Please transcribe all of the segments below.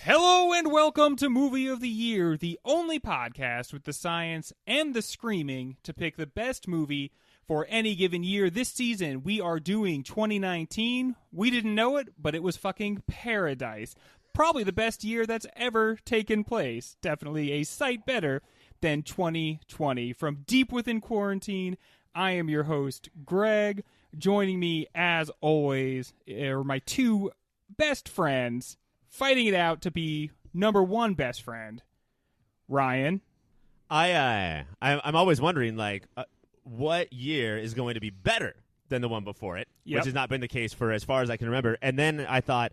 Hello and welcome to Movie of the Year, the only podcast with the science and the screaming to pick the best movie for any given year. This season, we are doing 2019. We didn't know it, but it was fucking paradise. Probably the best year that's ever taken place. Definitely a sight better than 2020. From deep within quarantine, I am your host, Greg. Joining me, as always, are my two best friends, fighting it out to be number one best friend, Ryan. I'm always wondering, what year is going to be better than the one before it, which has not been the case for as far as I can remember. And then I thought,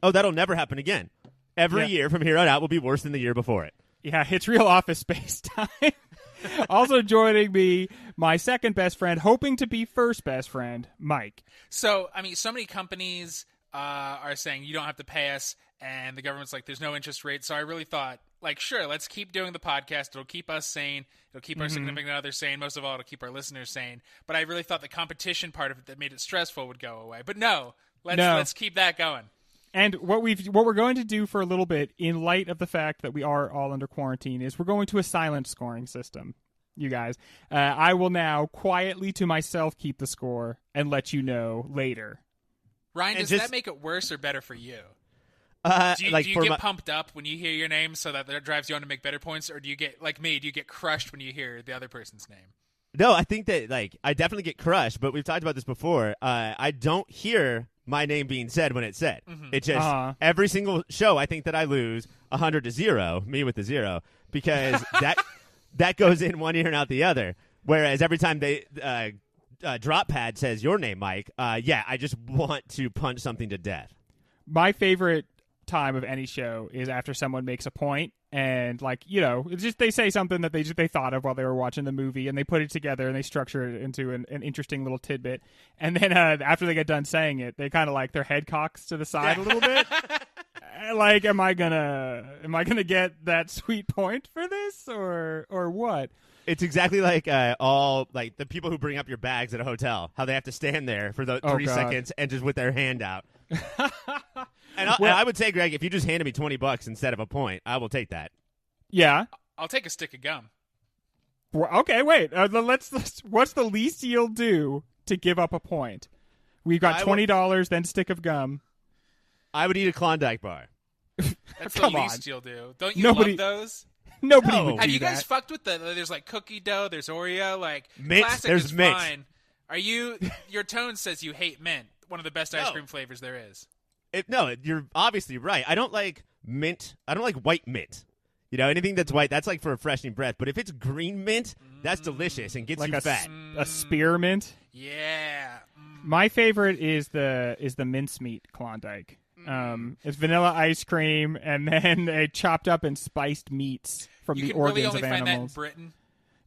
oh, that'll never happen again. Every year from here on out will be worse than the year before it. Yeah, it's real Office Space time. Also joining me, my second best friend, hoping to be first best friend, Mike. So many companies are saying you don't have to pay us, and the government's like, there's no interest rate. So I really thought, sure, let's keep doing the podcast. It'll keep us sane. It'll keep our significant other sane. Most of all, it'll keep our listeners sane. But I really thought the competition part of it that made it stressful would go away. But no, let's keep that going. And what we're going to do for a little bit, in light of the fact that we are all under quarantine, is we're going to a silent scoring system, you guys. I will now quietly to myself keep the score and let you know later. Ryan, does that make it worse or better for you? Do you get pumped up when you hear your name so that drives you on to make better points, or do you get, like me, do you get crushed when you hear the other person's name? No, I think that, I definitely get crushed, but we've talked about this before. I don't hear my name being said when it's said. Mm-hmm. It's just every single show I think that I lose 100-0, me with the 0, because that goes in one ear and out the other. Whereas every time they drop pad says your name, Mike, I just want to punch something to death. My favorite time of any show is after someone makes a point and it's just they say something that they thought of while they were watching the movie, and they put it together and they structure it into an interesting little tidbit, and then after they get done saying it, they kind of their head cocks to the side a little bit. Am I gonna get that sweet point for this or what? It's exactly like all the people who bring up your bags at a hotel, how they have to stand there for the 3 seconds and just with their hand out. And I would say, Greg, if you just handed me $20 instead of a point, I will take that. Yeah, I'll take a stick of gum. Okay, wait. What's the least you'll do to give up a point? We've got $20, then stick of gum. I would eat a Klondike bar. That's the least you'll do. Don't you love those? Nobody would do Have you that. guys fucked with there's cookie dough, there's Oreo, mint, classic there's is mint. fine. Your tone says you hate mint, one of the best ice cream flavors there is. No, you're obviously right. I don't like mint. I don't like white mint. Anything that's white, that's for refreshing breath. But if it's green mint, that's delicious and gets you fat. A spearmint? Yeah. My favorite is the mincemeat Klondike. It's vanilla ice cream and then chopped up and spiced meats from the organs of animals. You can really only find that in Britain.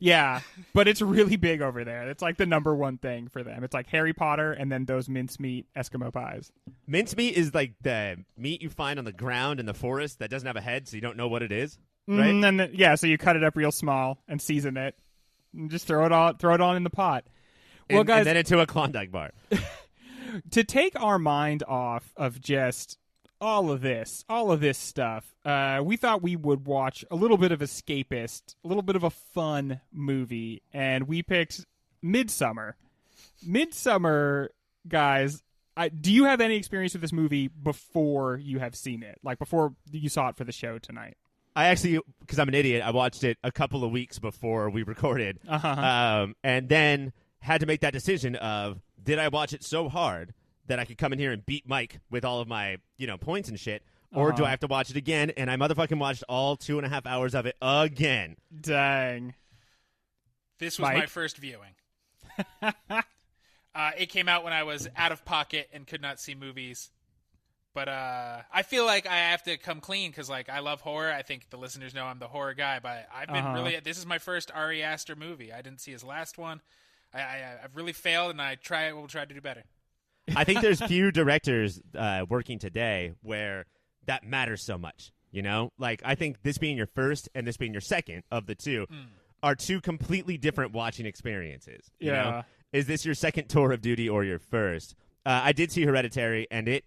Yeah, but it's really big over there. It's the number one thing for them. It's like Harry Potter and then those mincemeat Eskimo pies. Mincemeat is the meat you find on the ground in the forest that doesn't have a head, so you don't know what it is, right? So you cut it up real small and season it, and just throw it on in the pot. Well, guys, and then into a Klondike bar. To take our mind off of just all of this stuff, we thought we would watch a little bit of escapist, a little bit of a fun movie, and we picked Midsommar. Midsommar, guys, do you have any experience with this movie before you have seen it? Before you saw it for the show tonight? I actually, because I'm an idiot, I watched it a couple of weeks before we recorded, and then had to make that decision of, did I watch it so hard that I could come in here and beat Mike with all of my, points and shit, or do I have to watch it again? And I motherfucking watched all 2.5 hours of it again. Dang. This was my first viewing. It came out when I was out of pocket and could not see movies. But I feel like I have to come clean because, I love horror. I think the listeners know I'm the horror guy. But I've been this is my first Ari Aster movie. I didn't see his last one. I've really failed, and will try to do better. I think there's few directors working today where that matters so much. I think this being your first and this being your second of the two are two completely different watching experiences. You know? Is this your second tour of duty or your first? I did see Hereditary, and it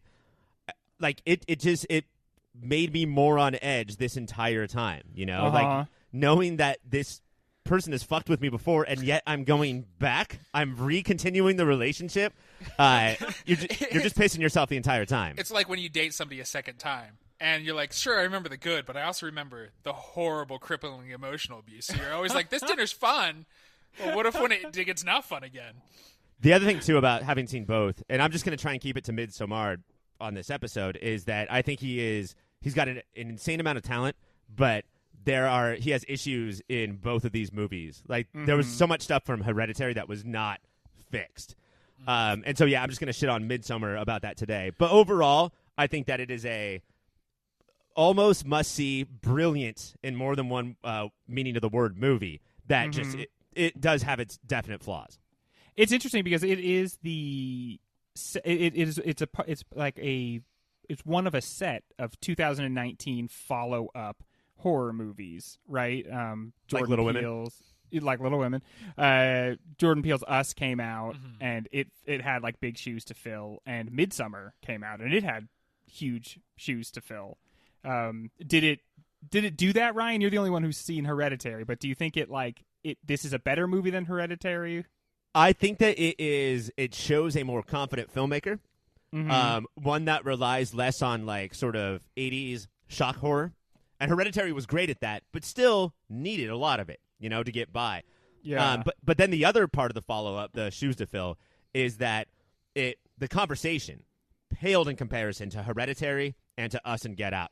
made me more on edge this entire time, like knowing that this person has fucked with me before and yet I'm going back, I'm re-continuing the relationship. You're just pissing yourself the entire time. It's like when you date somebody a second time and you're like, sure, I remember the good, but I also remember the horrible, crippling emotional abuse. So you're always like, this dinner's fun. Well, what if when it gets not fun again? The other thing, too, about having seen both, and I'm just going to try and keep it to Midsommar on this episode, is that I think he's got an insane amount of talent, but he has issues in both of these movies. Like, there was so much stuff from Hereditary that was not fixed. And so, yeah, I'm just going to shit on Midsommar about that today. But overall, I think that it is a almost must-see, brilliant, in more than one meaning of the word movie that just it does have its definite flaws. It's interesting because it's one of a set of 2019 follow-up horror movies, right? Like Little Women. Like Little Women. Jordan Peele's Us came out, and it had like big shoes to fill, and Midsommar came out, and it had huge shoes to fill. Did it do that, Ryan? You're the only one who's seen Hereditary, but do you think this is a better movie than Hereditary? I think that it shows a more confident filmmaker, one that relies less on like sort of 80s shock horror. And Hereditary was great at that, but still needed a lot of it, to get by. Yeah. But then the other part of the follow-up, the shoes to fill, is that the conversation paled in comparison to Hereditary and to Us and Get Out.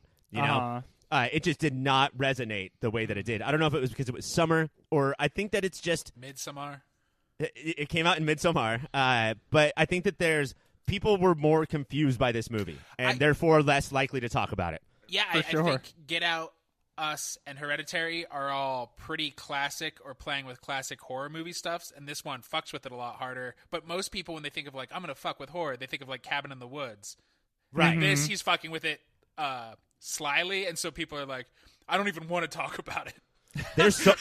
It just did not resonate the way that it did. I don't know if it was because it was summer, or I think that it's just Midsommar. It came out in Midsommar, but I think that people were more confused by this movie, and therefore less likely to talk about it. Yeah, I think Get Out, Us, and Hereditary are all pretty classic or playing with classic horror movie stuffs, and this one fucks with it a lot harder. But most people, when they think of like, I'm going to fuck with horror, they think of like Cabin in the Woods. Right. This, he's fucking with it slyly, and so people are like, I don't even want to talk about it. There's so...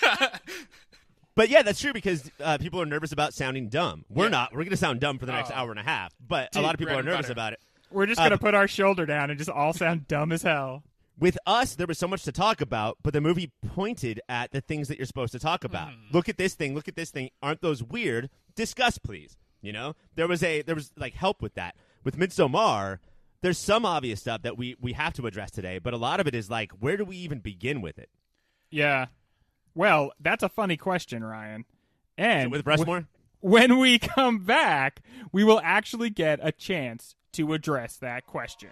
But yeah, that's true because people are nervous about sounding dumb. We're not. We're going to sound dumb for the next hour and a half. But a lot of people are nervous about it. We're just going to put our shoulder down and just all sound dumb as hell. With Us, there was so much to talk about, but the movie pointed at the things that you're supposed to talk about. Look at this thing. Look at this thing. Aren't those weird? Discuss, please. There was like help with that. With Midsommar, there's some obvious stuff that we have to address today, but a lot of it is like, where do we even begin with it? Yeah. Well, that's a funny question, Ryan. And with Rushmore? When we come back, we will actually get a chance to address that question.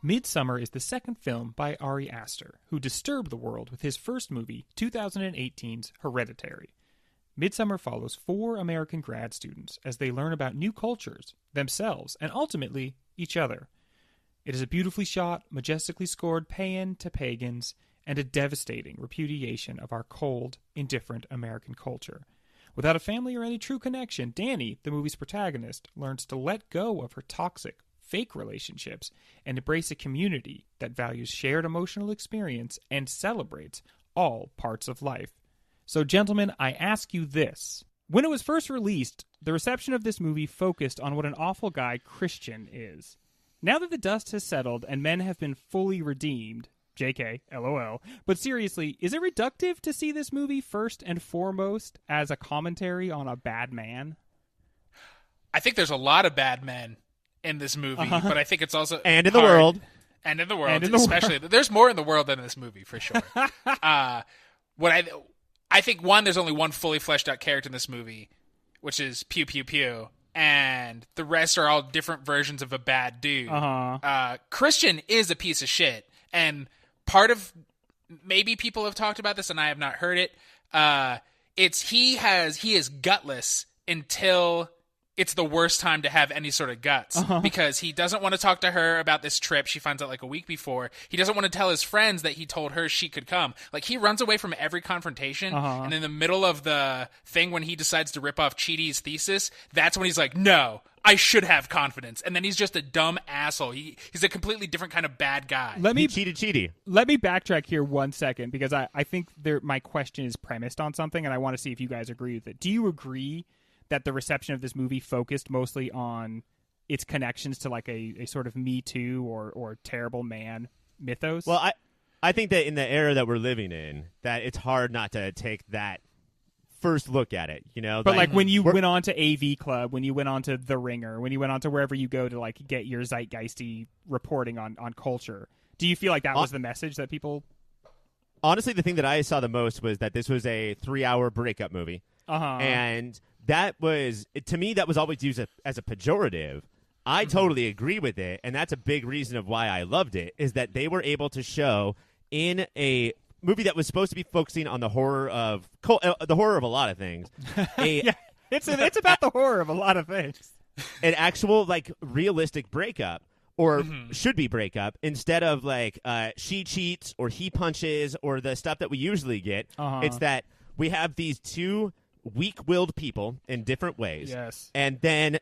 Midsommar is the second film by Ari Aster, who disturbed the world with his first movie, 2018's Hereditary. Midsommar follows 4 American grad students as they learn about new cultures, themselves, and ultimately, each other. It is a beautifully shot, majestically scored paean to pagans, and a devastating repudiation of our cold, indifferent American culture. Without a family or any true connection, Dani, the movie's protagonist, learns to let go of her toxic, fake relationships and embrace a community that values shared emotional experience and celebrates all parts of life. So, gentlemen, I ask you this. When it was first released, the reception of this movie focused on what an awful guy Christian is. Now that the dust has settled and men have been fully redeemed, JK, LOL. But seriously, is it reductive to see this movie first and foremost as a commentary on a bad man? I think there's a lot of bad men in this movie, but I think it's also and in the world. And in the world, especially. There's more in the world than in this movie, for sure. I think, there's only one fully fleshed out character in this movie, which is Pew Pew Pew. And the rest are all different versions of a bad dude. Christian is a piece of shit. And part of, maybe people have talked about this and I have not heard it. He is gutless until it's the worst time to have any sort of guts because he doesn't want to talk to her about this trip. She finds out like a week before. He doesn't want to tell his friends that he told her she could come. Like, he runs away from every confrontation. And in the middle of the thing, when he decides to rip off Chidi's thesis, that's when he's like, no, I should have confidence. And then he's just a dumb asshole. He's a completely different kind of bad guy. He cheated Chidi. Let me backtrack here 1 second because I think my question is premised on something and I want to see if you guys agree with it. Do you agree that the reception of this movie focused mostly on its connections to like a sort of Me Too or terrible man mythos. Well, I think that in the era that we're living in, that it's hard not to take that first look at it, you know. But like when you went on to AV Club, when you went on to The Ringer, when you went on to wherever you go to like get your zeitgeisty reporting on culture, do you feel like that was the message that people? Honestly, the thing that I saw the most was that this was a 3-hour breakup movie, and that was to me that was always used as a pejorative. I totally agree with it, and that's a big reason of why I loved it. Is that they were able to show in a movie that was supposed to be focusing on the horror of a lot of things. Yeah, it's about the horror of a lot of things. An actual like realistic breakup, or should be breakup, instead of like she cheats or he punches or the stuff that we usually get. It's that we have these two weak-willed people in different ways. Yes, and then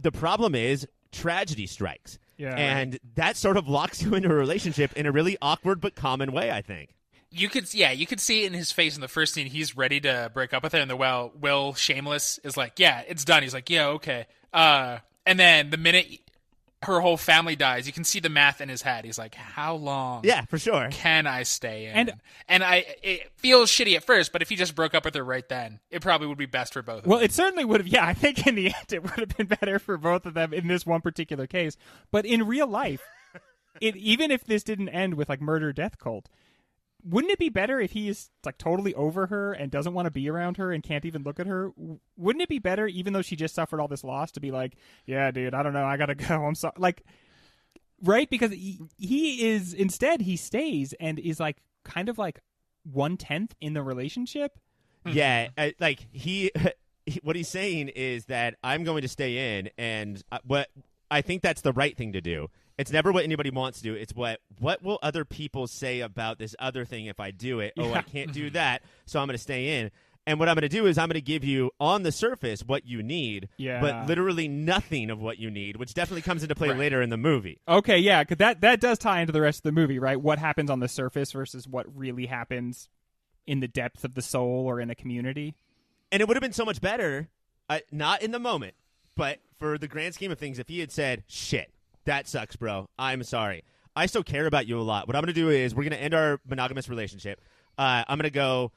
the problem is tragedy strikes. Yeah, and that sort of locks you into a relationship in a really awkward but common way, I think. You could see it in his face in the first scene. He's ready to break up with her, and Will Shameless is like, yeah, it's done. He's like, yeah, okay. And then the minute her whole family dies, you can see the math in his head. He's like, how long? Yeah, for sure. Can I stay in? And it feels shitty at first, but if he just broke up with her right then, it probably would be best for both of them. Well, it certainly would have. Yeah, I think in the end it would have been better for both of them in this one particular case. But in real life, even if this didn't end with like murder, death cult, wouldn't it be better if he is like totally over her and doesn't want to be around her and can't even look at her? Wouldn't it be better, even though she just suffered all this loss, to be like, yeah, dude, I don't know, I gotta go, I'm sorry, like, right? Because he is instead he stays and is like kind of like 1/10 in the relationship. Yeah, like what he's saying is that I'm going to stay in, and what I think that's the right thing to do. It's never what anybody wants to do. It's what will other people say about this other thing if I do it? Oh, I can't do that, so I'm going to stay in. And what I'm going to do is I'm going to give you, on the surface, what you need, but literally nothing of what you need, which definitely comes into play later in the movie. Okay, yeah, because that does tie into the rest of the movie, right? What happens on the surface versus what really happens in the depth of the soul or in a community. And it would have been so much better, not in the moment, but for the grand scheme of things, if he had said, shit, that sucks, bro. I'm sorry. I still care about you a lot. What I'm going to do is we're going to end our monogamous relationship. I'm going to go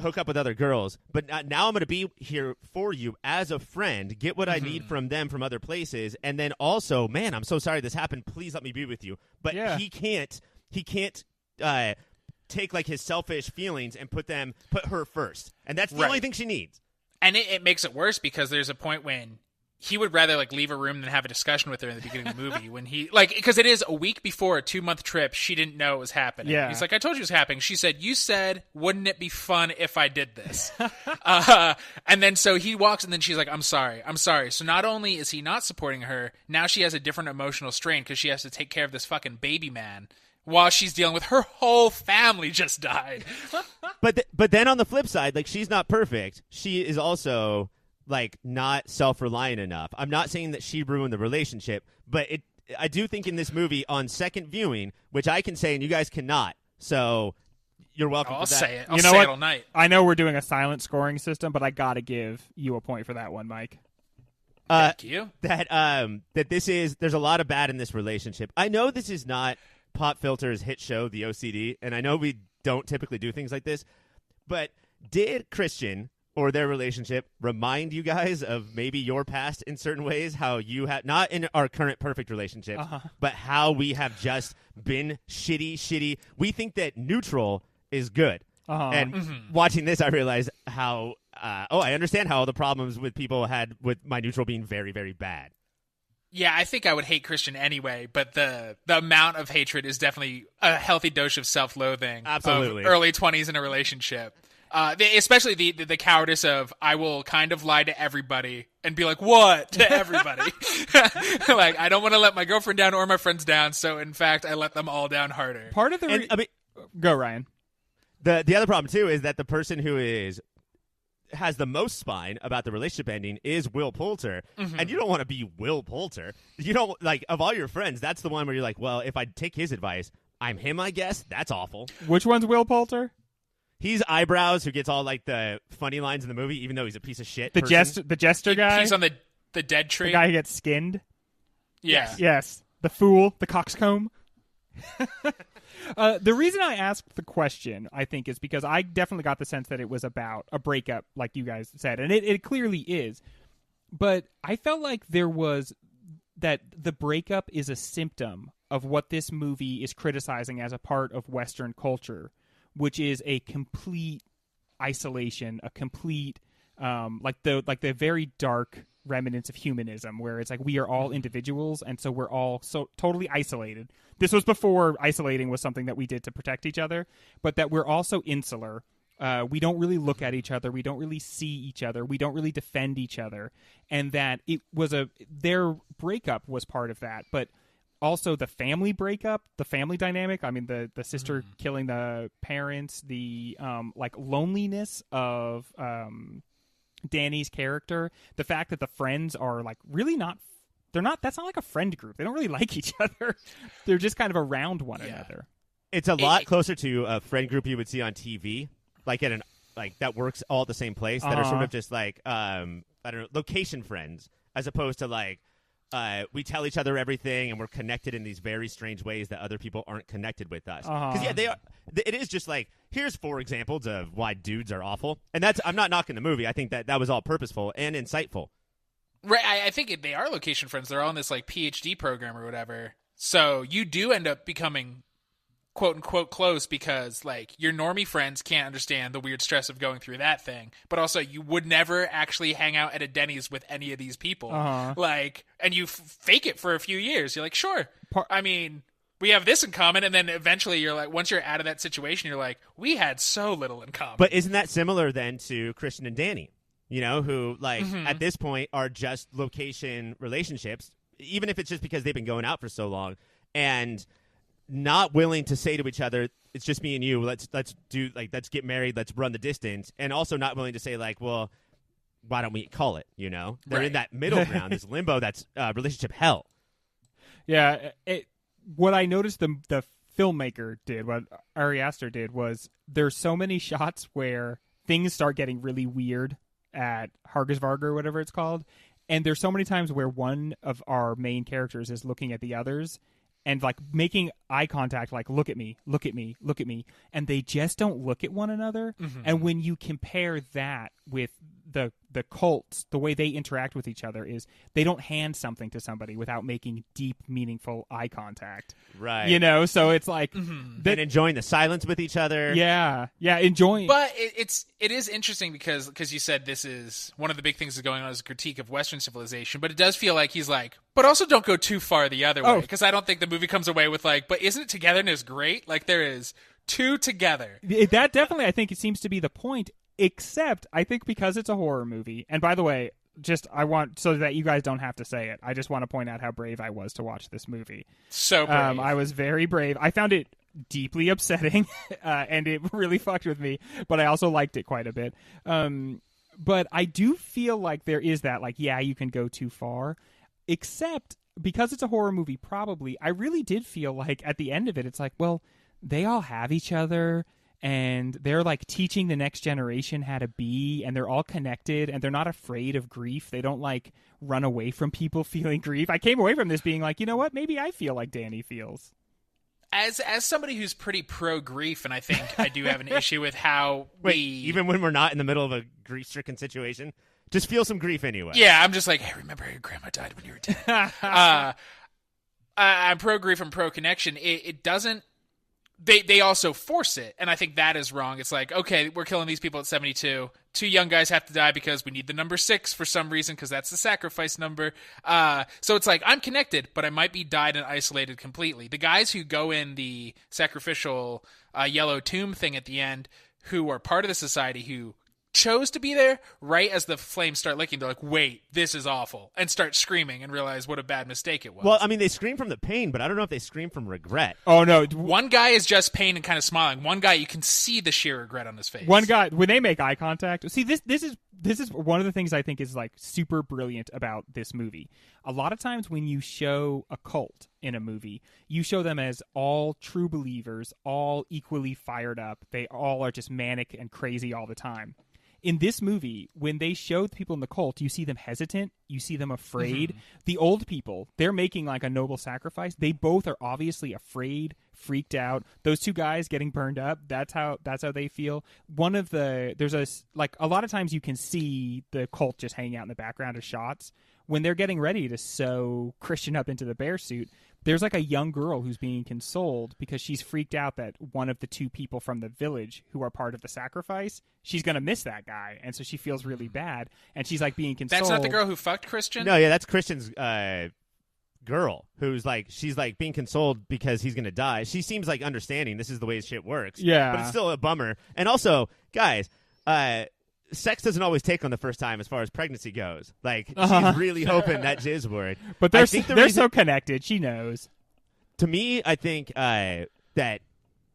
hook up with other girls. But now I'm going to be here for you as a friend, get what I need from them from other places. And then also, man, I'm so sorry this happened. Please let me be with you. But he can't take like his selfish feelings and put her first. And that's the only thing she needs. And it makes it worse because there's a point when he would rather like leave a room than have a discussion with her in the beginning of the movie when he like, because it is a week before a 2-month trip. She didn't know it was happening. Yeah. He's like, I told you it was happening. She said, you said, wouldn't it be fun if I did this? And then so he walks and then she's like, I'm sorry. So not only is he not supporting her, now she has a different emotional strain because she has to take care of this fucking baby man while she's dealing with her whole family just died. But then on the flip side, like, she's not perfect. She is also like not self-reliant enough. I'm not saying that she ruined the relationship, but I do think in this movie on second viewing, which I can say and you guys cannot, so you're welcome for that. I'll say it. I'll say it all night. I know we're doing a silent scoring system, but I gotta give you a point for that one, Mike. Thank you. That there's a lot of bad in this relationship. I know this is not Pop Filter's hit show, The OCD, and I know we don't typically do things like this, but did Christian or their relationship remind you guys of maybe your past in certain ways, how you have, not in our current perfect relationship, but how we have just been shitty. We think that neutral is good. And watching this, I realized how, I understand how all the problems with people had with my neutral being very, very bad. Yeah, I think I would hate Christian anyway, but the amount of hatred is definitely a healthy dose of self-loathing. Absolutely. Of early 20s in a relationship. Especially the cowardice of I will kind of lie to everybody and be like, what? To everybody. Like, I don't want to let my girlfriend down or my friends down, so in fact, I let them all down harder. Part of the go, Ryan. The other problem, too, is that the person who has the most spine about the relationship ending is Will Poulter, and you don't want to be Will Poulter. You don't, like, of all your friends, that's the one where you're like, well, if I take his advice, I'm him, I guess. That's awful. Which one's Will Poulter? He's Eyebrows, who gets all like the funny lines in the movie, even though he's a piece of shit. The jester guy. He's on the dead tree. The guy who gets skinned. Yeah. Yes. The fool. The coxcomb. The reason I asked the question, I think, is because I definitely got the sense that it was about a breakup, like you guys said, and it clearly is. But I felt like there was that the breakup is a symptom of what this movie is criticizing as a part of Western culture, which is a complete isolation, a complete like the very dark remnants of humanism, where it's like we are all individuals, and so we're all so totally isolated. This was before isolating was something that we did to protect each other, but that we're also insular. We don't really look at each other. We don't really see each other. We don't really defend each other. And that it was their breakup was part of that, but also the family breakup, the family dynamic. I mean, the sister killing the parents, the like loneliness of Danny's character, the fact that the friends are like really not. That's not like a friend group. They don't really like each other. They're just kind of around one another. It's a lot closer to a friend group you would see on TV. Like that works all at the same place, that are sort of just like I don't know, location friends, as opposed to like we tell each other everything and we're connected in these very strange ways that other people aren't connected with us. Because they are. It is just like, here's 4 examples of why dudes are awful, and I'm not knocking the movie. I think that was all purposeful and insightful. Right, I think they are location friends. They're all in this like PhD program or whatever. So you do end up becoming quote unquote close because like your normie friends can't understand the weird stress of going through that thing, but also you would never actually hang out at a Denny's with any of these people. Like, and you fake it for a few years. You're like, sure. I mean, we have this in common, and then eventually you're like, once you're out of that situation, you're like, we had so little in common. But isn't that similar then to Christian and Danny? You know, who like at this point are just location relationships, even if it's just because they've been going out for so long and not willing to say to each other, it's just me and you, let's get married, let's run the distance, and also not willing to say like, well, why don't we call it, you know? They're in that middle ground, this limbo that's relationship hell. Yeah, what I noticed the filmmaker did, what Ari Aster did, was there's so many shots where things start getting really weird at Hargersvarg or whatever it's called, and there's so many times where one of our main characters is looking at the others and like making eye contact, like look at me, look at me, look at me, and they just don't look at one another. And when you compare that with the cults, the way they interact with each other is they don't hand something to somebody without making deep, meaningful eye contact. Right. You know, so it's like and enjoying the silence with each other. Yeah, enjoying. But it is interesting because you said this is one of the big things that's going on as a critique of Western civilization, but it does feel like he's like, but also don't go too far the other way, because I don't think the movie comes away with like, but isn't togetherness great? Like there is two together. That definitely, I think it seems to be the point. Except, I think because it's a horror movie, and by the way, I want, so that you guys don't have to say it, I just want to point out how brave I was to watch this movie. So brave. I was very brave. I found it deeply upsetting, and it really fucked with me, but I also liked it quite a bit. But I do feel like there is that, like, yeah, you can go too far. Except, because it's a horror movie, probably, I really did feel like, at the end of it, it's like, well, they all have each other, and they're like teaching the next generation how to be, and they're all connected, and they're not afraid of grief. They don't like run away from people feeling grief. I came away from this being like, you know what? Maybe I feel like Danny feels. As somebody who's pretty pro grief, and I think I do have an issue with how even when we're not in the middle of a grief-stricken situation, just feel some grief anyway. Yeah, I'm just like, hey, remember your grandma died when you were 10. I'm pro grief and pro connection. It doesn't. They also force it, and I think that is wrong. It's like, okay, we're killing these people at 72. 2 young guys have to die because we need the number 6 for some reason, because that's the sacrifice number. So it's like, I'm connected, but I might be died and isolated completely. The guys who go in the sacrificial yellow tomb thing at the end, who are part of the society, who chose to be there, right as the flames start licking, they're like, wait, this is awful, and start screaming and realize what a bad mistake it was. Well, I mean, they scream from the pain, but I don't know if they scream from regret. Oh, no. One guy is just pain and kind of smiling. One guy, you can see the sheer regret on his face. One guy, when they make eye contact, see, this is one of the things I think is like super brilliant about this movie. A lot of times when you show a cult in a movie, you show them as all true believers, all equally fired up. They all are just manic and crazy all the time. In this movie, when they show the people in the cult, you see them hesitant, you see them afraid. The old people, they're making like a noble sacrifice. They both are obviously afraid, freaked out. Those two guys getting burned up, that's how they feel. There's a lot of times you can see the cult just hanging out in the background of shots when they're getting ready to sew Christian up into the bear suit. There's like a young girl who's being consoled because she's freaked out that one of the two people from the village who are part of the sacrifice, she's going to miss that guy. And so she feels really bad. And she's like being consoled. That's not the girl who fucked Christian? No, yeah, that's Christian's girl who's like, she's like being consoled because he's going to die. She seems like understanding this is the way shit works. Yeah. But it's still a bummer. And also, guys, sex doesn't always take on the first time as far as pregnancy goes. Like, she's really hoping that jizz word. But they're so connected. She knows. To me, I think that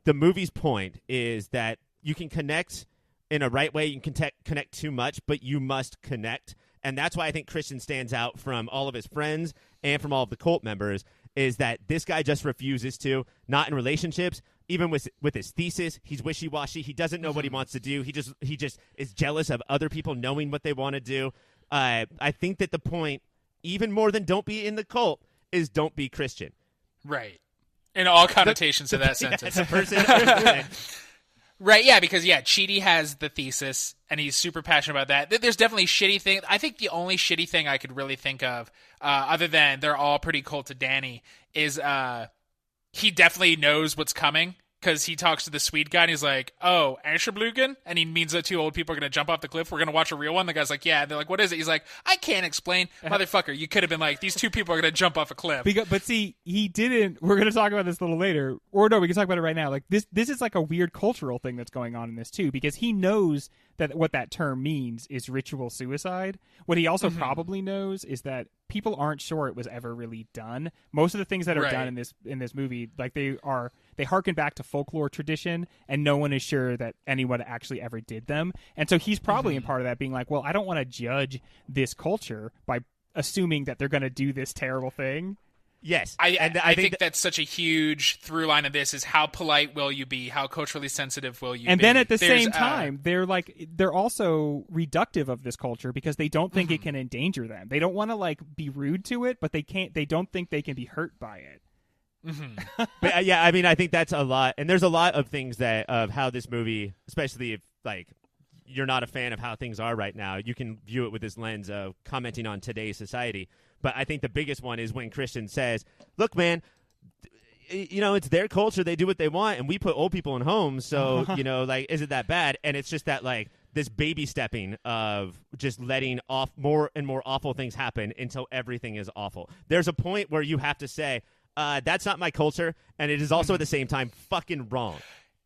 the movie's point is that you can connect in a right way. You can connect too much, but you must connect. And that's why I think Christian stands out from all of his friends and from all of the cult members, is that this guy just refuses to, not in relationships, even with his thesis. He's wishy-washy. He doesn't know what he wants to do. He just is jealous of other people knowing what they want to do. I think that the point, even more than don't be in the cult, is don't be Christian. Right. In all connotations of that sentence. As a person. Right, yeah, because, Chidi has the thesis, and he's super passionate about that. There's definitely shitty things. I think the only shitty thing I could really think of, other than they're all pretty cool to Danny, is he definitely knows what's coming, because he talks to the Swede guy, and he's like, oh, Asherblugen? And he means that two old people are going to jump off the cliff. We're going to watch a real one. The guy's like, yeah. And they're like, what is it? He's like, I can't explain. Motherfucker, you could have been like, these two people are going to jump off a cliff. But see, he didn't. We're going to talk about this a little later. Or no, we can talk about it right now. Like this is like a weird cultural thing that's going on in this too, because he knows that what that term means is ritual suicide. What he also probably knows is that people aren't sure it was ever really done. Most of the things that are done in this movie, like they harken back to folklore tradition, and no one is sure that anyone actually ever did them. And so he's probably in part of that, being like, well, I don't want to judge this culture by assuming that they're going to do this terrible thing. Yes. I think that's such a huge through line of this, is how polite will you be? How culturally sensitive will you be? And then at the same time, they're also reductive of this culture because they don't think it can endanger them. They don't want to be rude to it, but they don't think they can be hurt by it. But I mean, I think that's a lot. And there's a lot of things of how this movie, especially if you're not a fan of how things are right now, you can view it with this lens of commenting on today's society. But I think the biggest one is when Christian says, look, man, it's their culture. They do what they want, and we put old people in homes. So, is it that bad? And it's just that, this baby stepping of just letting off more and more awful things happen until everything is awful. There's a point where you have to say, that's not my culture, and it is also at the same time fucking wrong.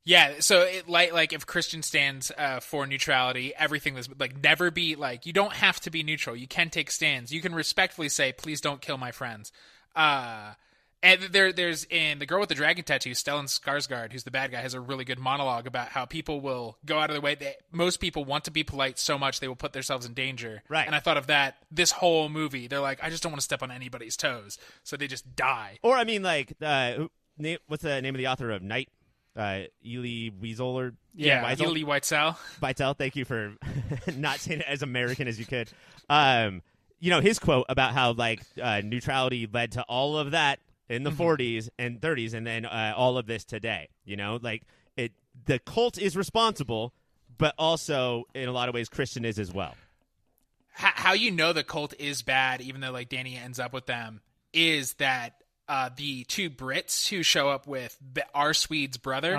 Yeah, so if Christian stands for neutrality, everything was never be you don't have to be neutral. You can take stands. You can respectfully say, please don't kill my friends. And there's in The Girl with the Dragon Tattoo, Stellan Skarsgård, who's the bad guy, has a really good monologue about how people will go out of their way. Most people want to be polite so much they will put themselves in danger. Right. And I thought of that this whole movie. They're like, I just don't want to step on anybody's toes, so they just die. Or I mean, what's the name of the author of Night? Elie Wiesel or Elie Wiesel. Wiesel, thank you for not saying it as American as you could. His quote about how neutrality led to all of that in the 40s and 30s, and then all of this today. The cult is responsible, but also in a lot of ways Christian is as well. How the cult is bad, even though Danny ends up with them, is that the two Brits who show up with our Swede's brother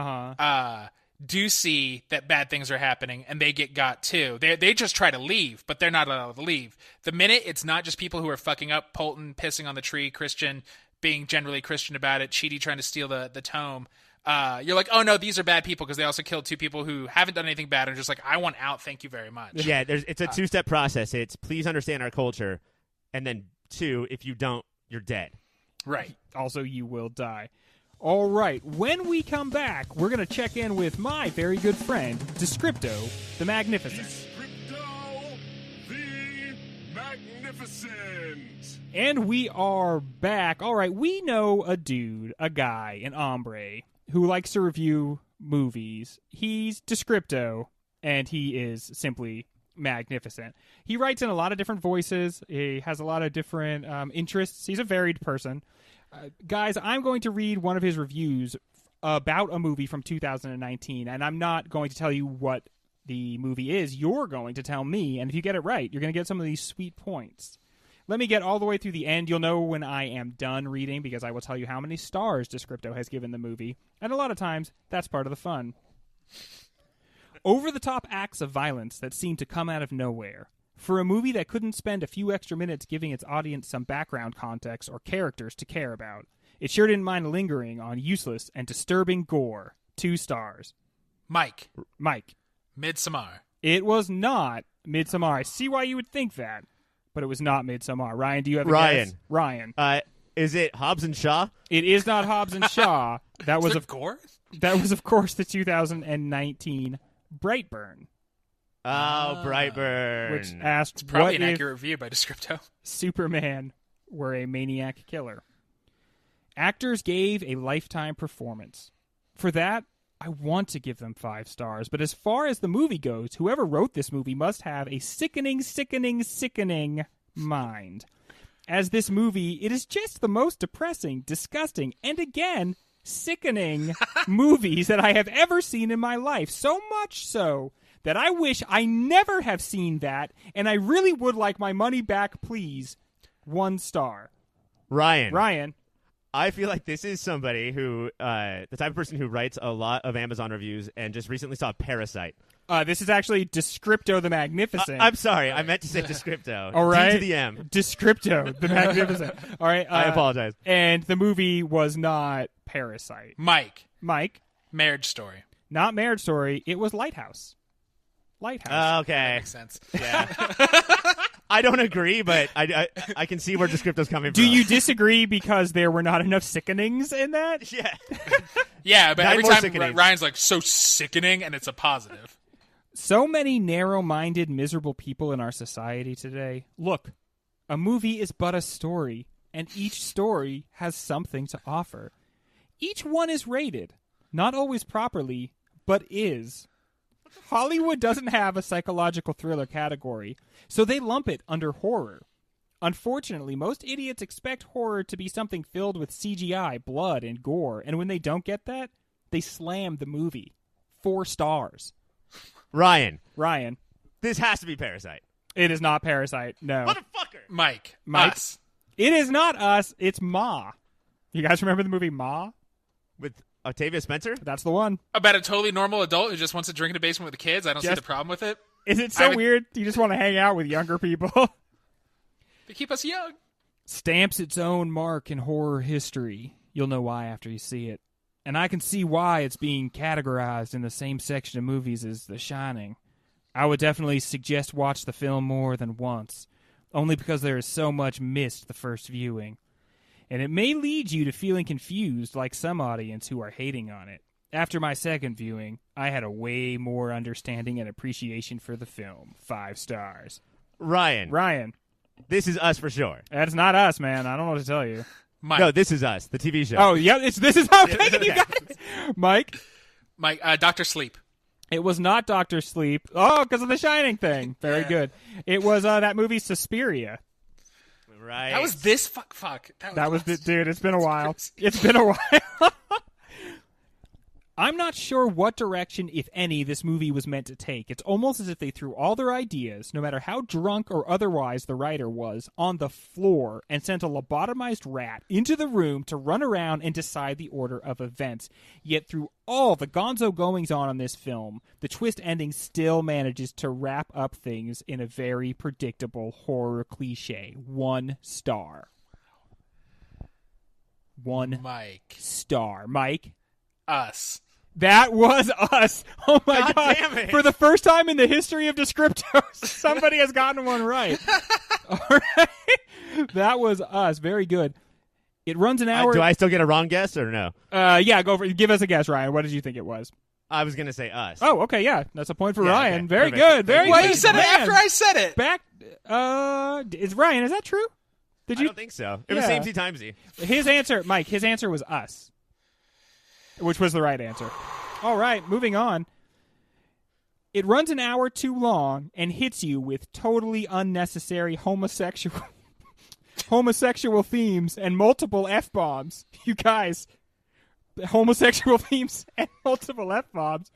do see that bad things are happening, and they get got too. They just try to leave, but they're not allowed to leave. The minute it's not just people who are fucking up, Polton pissing on the tree, Christian being generally Christian about it, Chidi trying to steal the tome, you're like, oh no, these are bad people, because they also killed two people who haven't done anything bad and just I want out, thank you very much. Yeah, it's a two-step process. It's please understand our culture, and then two, if you don't, you're dead. Right. Also, you will die. All right. When we come back, we're going to check in with my very good friend, Descripto the Magnificent. Descripto the Magnificent. And we are back. All right. We know a dude, a guy, an hombre, who likes to review movies. He's Descripto, and he is simply magnificent. He writes in a lot of different voices. He has a lot of different interests. He's a varied person. Guys, I'm going to read one of his reviews about a movie from 2019, and I'm not going to tell you what the movie is. You're going to tell me, and if you get it right, you're going to get some of these sweet points. Let me get all the way through the end. You'll know when I am done reading, because I will tell you how many stars Descripto has given the movie, and a lot of times, that's part of the fun. Over-the-top acts of violence that seem to come out of nowhere. For a movie that couldn't spend a few extra minutes giving its audience some background context or characters to care about, it sure didn't mind lingering on useless and disturbing gore. 2 stars. Mike. Midsommar. It was not Midsommar. I see why you would think that, but it was not Midsommar. Ryan, do you have a guess? Ryan. Is it Hobbs and Shaw? It is not Hobbs and Shaw. That was gore? That was, of course, the 2019 Brightburn. Oh, Brightburn. Which asked, probably what an if accurate review by Descripto. Superman were a maniac killer? Actors gave a lifetime performance. For that, I want to give them 5 stars. But as far as the movie goes, whoever wrote this movie must have a sickening mind. As this movie, it is just the most depressing, disgusting, and again, sickening movies that I have ever seen in my life. So much so that I wish I never have seen that, and I really would like my money back, please. 1 star. Ryan. I feel like this is somebody who, the type of person who writes a lot of Amazon reviews and just recently saw Parasite. This is actually Descripto the Magnificent. I'm sorry. I meant to say Descripto. All right. D to the M. Descripto the Magnificent. All right. I apologize. And the movie was not Parasite. Mike. Marriage Story. Not Marriage Story. It was Lighthouse. Okay. That makes sense. Yeah. I don't agree, but I can see where Descripto's coming from. Do you disagree because there were not enough sickenings in that? Yeah. Yeah, but 9 every more time sickenings. Ryan's like, so sickening, and it's a positive. So many narrow-minded, miserable people in our society today. Look, a movie is but a story, and each story has something to offer. Each one is rated, not always properly, but is. Hollywood doesn't have a psychological thriller category, so they lump it under horror. Unfortunately, most idiots expect horror to be something filled with CGI, blood, and gore, and when they don't get that, they slam the movie. 4 stars. Ryan. This has to be Parasite. It is not Parasite, no. Motherfucker. Mike. Us. It is not Us, it's Ma. You guys remember the movie Ma? With Octavia Spencer? That's the one. About a totally normal adult who just wants to drink in a basement with the kids. I don't see the problem with it. Is it so weird? You just want to hang out with younger people? They keep us young. Stamps its own mark in horror history. You'll know why after you see it. And I can see why it's being categorized in the same section of movies as The Shining. I would definitely suggest watch the film more than once, only because there is so much missed the first viewing. And it may lead you to feeling confused like some audience who are hating on it. After my second viewing, I had a way more understanding and appreciation for the film. 5 stars. Ryan. This is Us for sure. That's not Us, man. I don't know what to tell you. Mike. No, This Is Us, the TV show. Oh, yeah, this is okay. You got it. Mike, Dr. Sleep. It was not Dr. Sleep. Oh, because of the Shining thing. Very good. It was that movie Suspiria. Right. That was this fuck. That was dude. It's been a while. It's been a while. I'm not sure what direction, if any, this movie was meant to take. It's almost as if they threw all their ideas, no matter how drunk or otherwise the writer was, on the floor and sent a lobotomized rat into the room to run around and decide the order of events. Yet through all the gonzo goings-on in this film, the twist ending still manages to wrap up things in a very predictable horror cliche. 1 star. 1 star. Mike? Us. That was Us. Oh, my God. Damn it. For the first time in the history of Descriptos, somebody has gotten one right. All right. That was Us. Very good. It runs an hour. Do I still get a wrong guess or no? Yeah, go for it. Give us a guess, Ryan. What did you think it was? I was going to say Us. Oh, okay, yeah. That's a point for Ryan. Okay. Very Perfect. good. Very Well, good. you said it after I said it. Back. Is Ryan, is that true? Did I you? don't think so. It was Yeah. samey timesy. His answer, Mike, his answer was Us, which was the right answer. All right, moving on. It runs an hour too long and hits you with totally unnecessary homosexual themes and multiple F-bombs. You guys, homosexual themes and multiple F-bombs.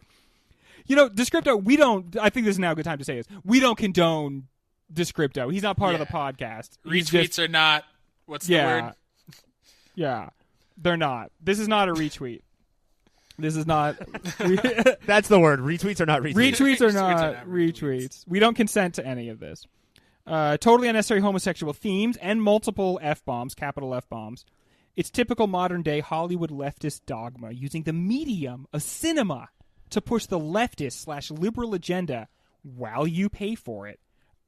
Descripto, I think this is now a good time to say this. We don't condone Descripto. He's not part of the podcast. Retweets are not, what's the word? Yeah, they're not. This is not a retweet. This is not. That's the word. Retweets are not retweets. Retweets are not retweets. We don't consent to any of this. Totally unnecessary homosexual themes and multiple F-bombs, capital F-bombs. It's typical modern-day Hollywood leftist dogma, using the medium of cinema to push the leftist/liberal agenda while you pay for it.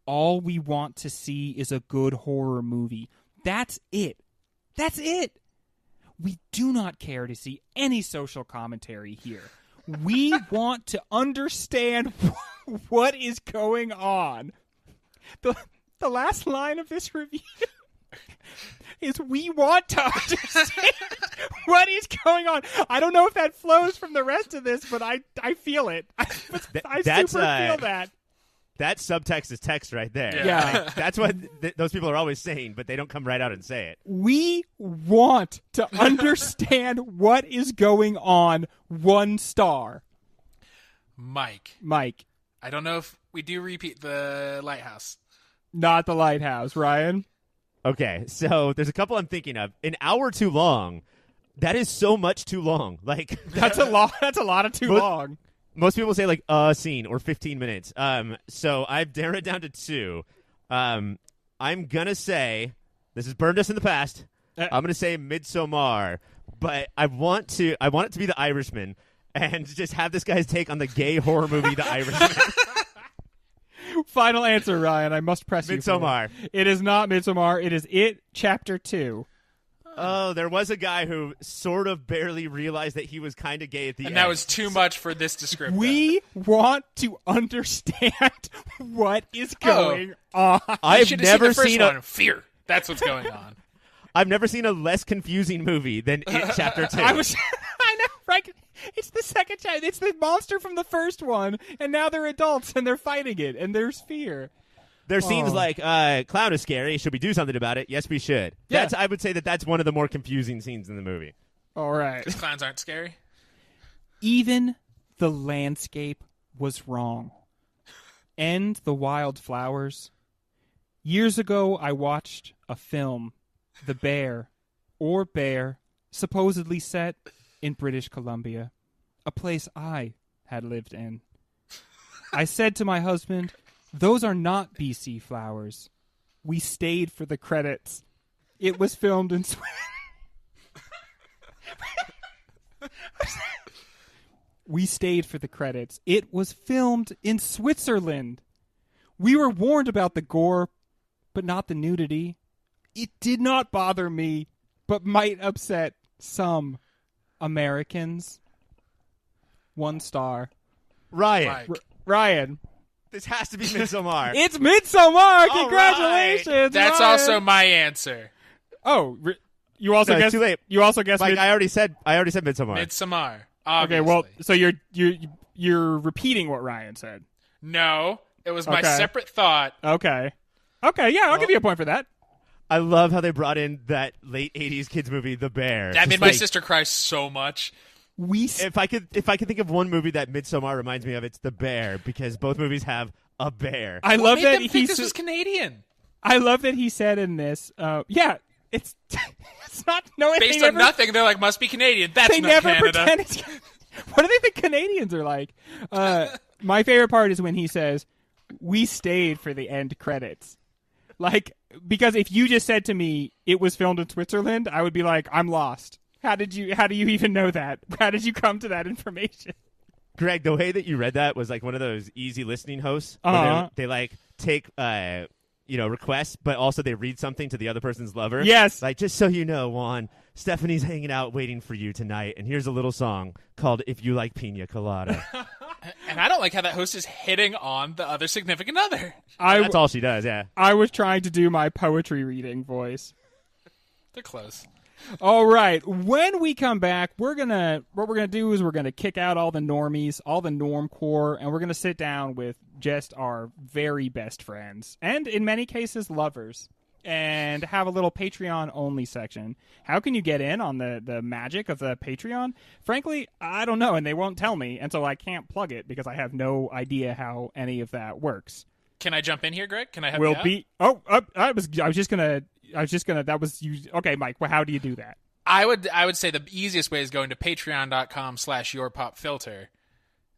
All we want to see is a good horror movie. That's it. That's it. We do not care to see any social commentary here. We want to understand what is going on. The last line of this review is, we want to understand what is going on. I don't know if that flows from the rest of this, but I feel it. I super feel that. That subtext is text right there. Yeah. That's what those people are always saying, but they don't come right out and say it. We want to understand what is going on. 1 star. Mike. I don't know if we do repeat the lighthouse. Not the lighthouse, Ryan. Okay, so there's a couple I'm thinking of. An hour too long. That is so much too long. Like that's a lot. That's a lot of too long. Most people say like a scene or 15 minutes. So I've narrowed it down to 2. I'm gonna say this has burned us in the past. I'm gonna say Midsommar, but I want it to be The Irishman and just have this guy's take on the gay horror movie The Irishman. Final answer, Ryan. I must press you. Midsommar. It is not Midsommar. It is It Chapter 2. Oh, there was a guy who sort of barely realized that he was kind of gay at the end. And that was too much for this description. We want to understand what is going on. I've never seen a Fear. That's what's going on. I've never seen a less confusing movie than It Chapter 2. I know, right? It's the second chapter. It's the monster from the first one, and now they're adults and they're fighting it, and there's fear. There's scenes like, clown is scary. Should we do something about it? Yes, we should. Yeah. I would say that's one of the more confusing scenes in the movie. All right. Because clowns aren't scary? Even the landscape was wrong. End the wildflowers. Years ago, I watched a film, The Bear, supposedly set in British Columbia, a place I had lived in. I said to my husband, "Those are not BC flowers." We stayed for the credits. It was filmed in We stayed for the credits. It was filmed in Switzerland. We were warned about the gore, but not the nudity. It did not bother me, but might upset some Americans. 1 star. Ryan. Ryan. This has to be Midsommar. It's Midsommar! Congratulations! Right. That's Ryan. also my answer. Oh, you also guessed. Too late. You also guessed. Like I already said Midsommar. Midsommar. Okay, Obviously. well, so you're repeating what Ryan said. No, it was my separate thought. Okay, yeah, I'll give you a point for that. I love how they brought in that late 80s kids movie, The Bear. That made my sister cry so much. If I could think of one movie that Midsommar reminds me of, it's The Bear, because both movies have a bear. I love that he think this was Canadian. I love that he said in this. Yeah, it's not based on nothing. They're like, must be Canadian. That's they not never Canada. pretend it's. What do they think Canadians are like? My favorite part is when he says, "We stayed for the end credits." Like, because if you just said to me it was filmed in Switzerland, I would be like, I'm lost. How do you even know that? How did you come to that information? Greg, the way that you read that was like one of those easy listening hosts. Uh-huh. They like take requests, but also they read something to the other person's lover. Yes. Like, just so you know, Juan, Stephanie's hanging out waiting for you tonight, and here's a little song called If You Like Pina Colada. And I don't like how that host is hitting on the other significant other. That's all she does, yeah. I was trying to do my poetry reading voice. They're close. All right. When we come back, what we're gonna do is we're gonna kick out all the normies, all the normcore, and we're gonna sit down with just our very best friends, and in many cases, lovers. and have a little Patreon-only section. How can you get in on the magic of the Patreon? Frankly, I don't know, and they won't tell me, and so I can't plug it because I have no idea how any of that works. Can I jump in here, Greg? Can I help you out? I was just gonna. That was you. Okay, Mike. Well, how do you do that? I would say the easiest way is going to patreon.com/yourpopfilter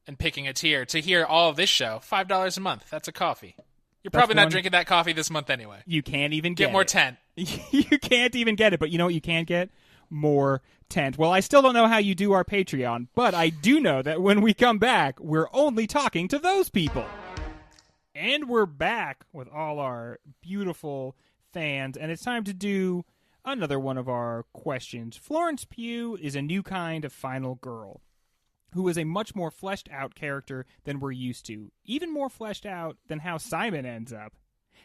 and picking a tier to hear all of this show. $5 a month. That's a coffee. You're probably not drinking that coffee this month anyway. You can't even get more it. tent. You can't even get it, but you know what you can get? More tent. Well, I still don't know how you do our Patreon, but I do know that when we come back, we're only talking to those people. And we're back with all our beautiful fans, and it's time to do another one of our questions. Florence Pugh is a new kind of final girl who is a much more fleshed out character than we're used to, even more fleshed out than how Simon ends up.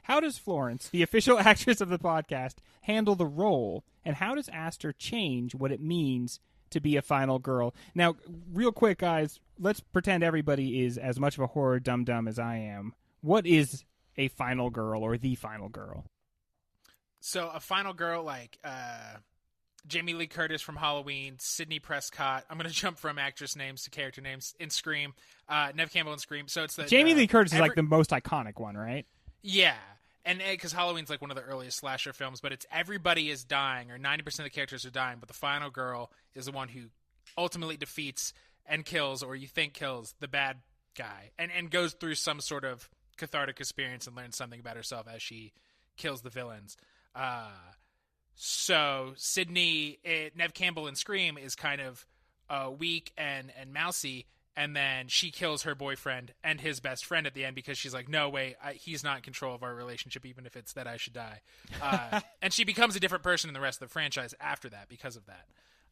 How does Florence, the official actress of the podcast, handle the role, and how does Aster change what it means to be a final girl? Now, real quick, guys, let's pretend everybody is as much of a horror dum-dum as I am. What is a final girl or the final girl? So a final girl like Jamie Lee Curtis from Halloween, Sidney Prescott. I'm going to jump from actress names to character names in Scream. Neve Campbell in Scream. So it's the Jamie Lee Curtis is like the most iconic one, right? Yeah. And because Halloween's like one of the earliest slasher films, but it's everybody is dying, or 90% of the characters are dying, but the final girl is the one who ultimately defeats and kills, or you think kills, the bad guy, and goes through some sort of cathartic experience and learns something about herself as she kills the villains. So Sydney, Neve Campbell in Scream is kind of weak and mousy, and then she kills her boyfriend and his best friend at the end because she's like, no, wait, he's not in control of our relationship, even if it's that I should die. And she becomes a different person in the rest of the franchise after that because of that.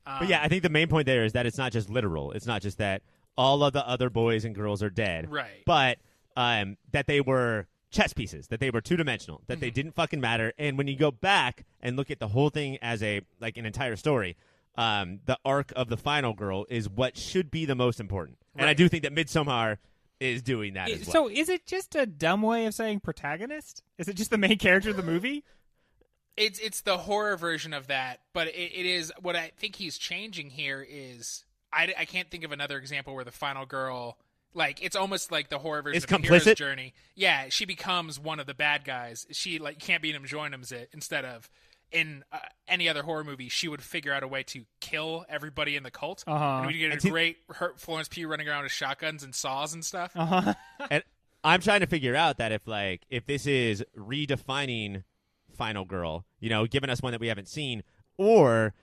But yeah, I think the main point there is that it's not just literal. It's not just that all of the other boys and girls are dead. Right. But that they were chess pieces, that they were two-dimensional, that they didn't fucking matter. And when you go back and look at the whole thing as an entire story, the arc of the final girl is what should be the most important. Right. And I do think that Midsommar is doing that as well. So is it just a dumb way of saying protagonist? Is it just the main character of the movie? It's the horror version of that, but it is what I think he's changing here is I can't think of another example where the final girl, like, it's almost like the horror version of the hero's journey. Yeah, she becomes one of the bad guys. She can't beat him, join him, instead of in any other horror movie, she would figure out a way to kill everybody in the cult. And we get a great Florence Pugh running around with shotguns and saws and stuff. And I'm trying to figure out that if this is redefining final girl, giving us one that we haven't seen, or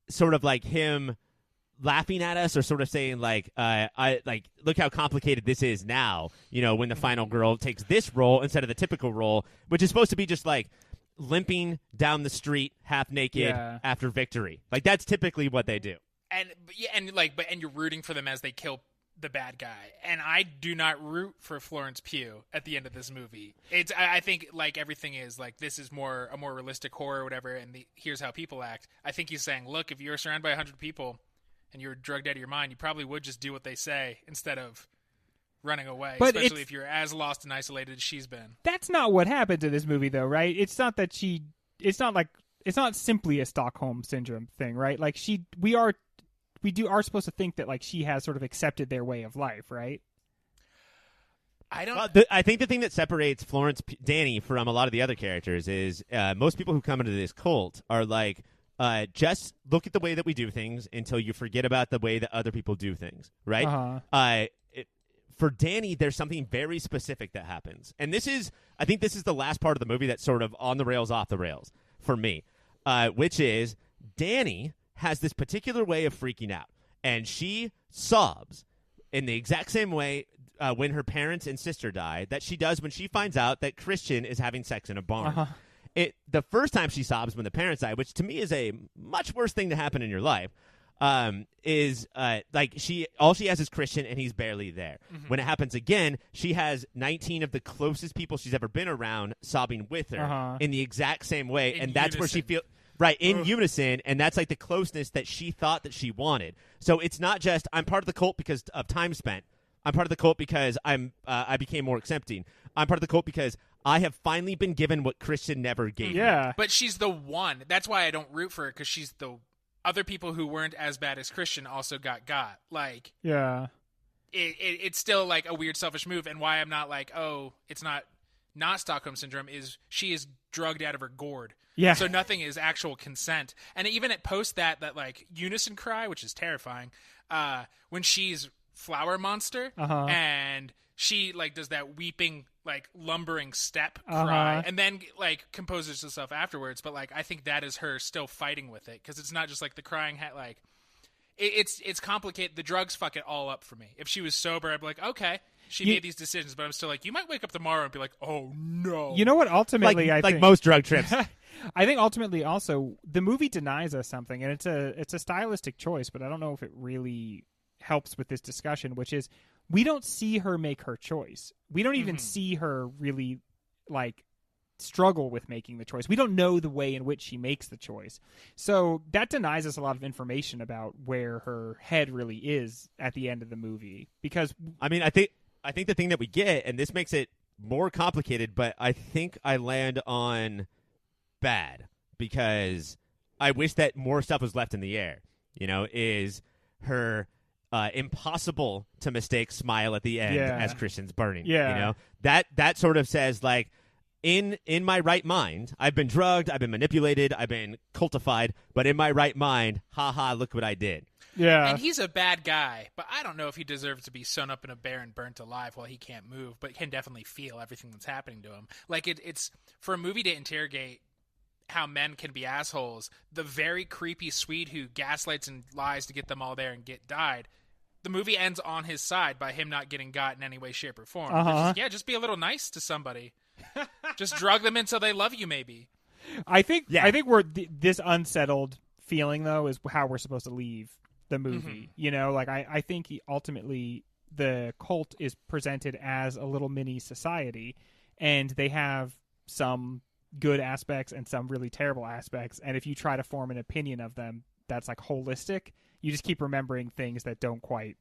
sort of like him laughing at us, or sort of saying look how complicated this is now, when the final girl takes this role instead of the typical role, which is supposed to be just like limping down the street half naked after victory. Like, that's typically what they do. And you're rooting for them as they kill the bad guy. And I do not root for Florence Pugh at the end of this movie. I think like everything is like, this is a more realistic horror or whatever, and here's how people act. I think he's saying, look, if you're surrounded by 100 people and you're drugged out of your mind, you probably would just do what they say instead of running away, but especially if you're as lost and isolated as she's been. That's not what happened to this movie, though, right? It's not that it's not simply a Stockholm Syndrome thing, right? Like, we are supposed to think that, like, she has sort of accepted their way of life, right? I think the thing that separates Danny from a lot of the other characters is most people who come into this cult are like, just look at the way that we do things until you forget about the way that other people do things, right? For Danny, there's something very specific that happens. And I think this is the last part of the movie that's sort of on the rails, off the rails for me, which is Danny has this particular way of freaking out. And she sobs in the exact same way when her parents and sister die that she does when she finds out that Christian is having sex in a barn. The first time she sobs when the parents die, which to me is a much worse thing to happen in your life, is all she has is Christian and he's barely there. When it happens again, she has 19 of the closest people she's ever been around sobbing with her in the exact same way, and that's where she feels in unison, and that's like the closeness that she thought that she wanted. So it's not just I'm part of the cult because of time spent. I'm part of the cult because I became more accepting. I'm part of the cult because I have finally been given what Christian never gave me. Yeah. But she's the one. That's why I don't root for her, because she's the other people who weren't as bad as Christian also got. Like, yeah. It's still like a weird selfish move, and why I'm not like, oh, it's not Stockholm Syndrome, is she is drugged out of her gourd. Yeah. So nothing is actual consent. And even at post that like unison cry, which is terrifying, when she's Flower Monster and she like does that weeping like lumbering step cry and then like composes herself afterwards. But like I think that is her still fighting with it, because it's not just like the crying like it's complicated. The drugs fuck it all up for me. If she was sober, I'd be like, okay, she made these decisions, but I'm still like, you might wake up tomorrow and be like, oh no. You know what? Ultimately, I like think, most drug trips. I think ultimately also the movie denies us something, and it's a stylistic choice, but I don't know if it really helps with this discussion, which is we don't see her make her choice. We don't even see her really like struggle with making the choice. We don't know the way in which she makes the choice. So that denies us a lot of information about where her head really is at the end of the movie. Because I mean, I think the thing that we get, and this makes it more complicated, but I think I land on bad, because I wish that more stuff was left in the air. Is her impossible to mistake smile at the end as Christian's burning. That sort of says like, in my right mind, I've been drugged, I've been manipulated, I've been cultified, but in my right mind, haha, look what I did. Yeah. And he's a bad guy, but I don't know if he deserves to be sewn up in a bear and burnt alive while he can't move, but can definitely feel everything that's happening to him. Like it's for a movie to interrogate how men can be assholes. The very creepy Swede who gaslights and lies to get them all there and get died. The movie ends on his side by him not getting got in any way, shape, or form. Just be a little nice to somebody. Just drug them until they love you, maybe. I think we're this unsettled feeling though is how we're supposed to leave the movie. Like I think ultimately the cult is presented as a little mini society, and they have some good aspects and some really terrible aspects. And if you try to form an opinion of them that's like holistic, you just keep remembering things that don't quite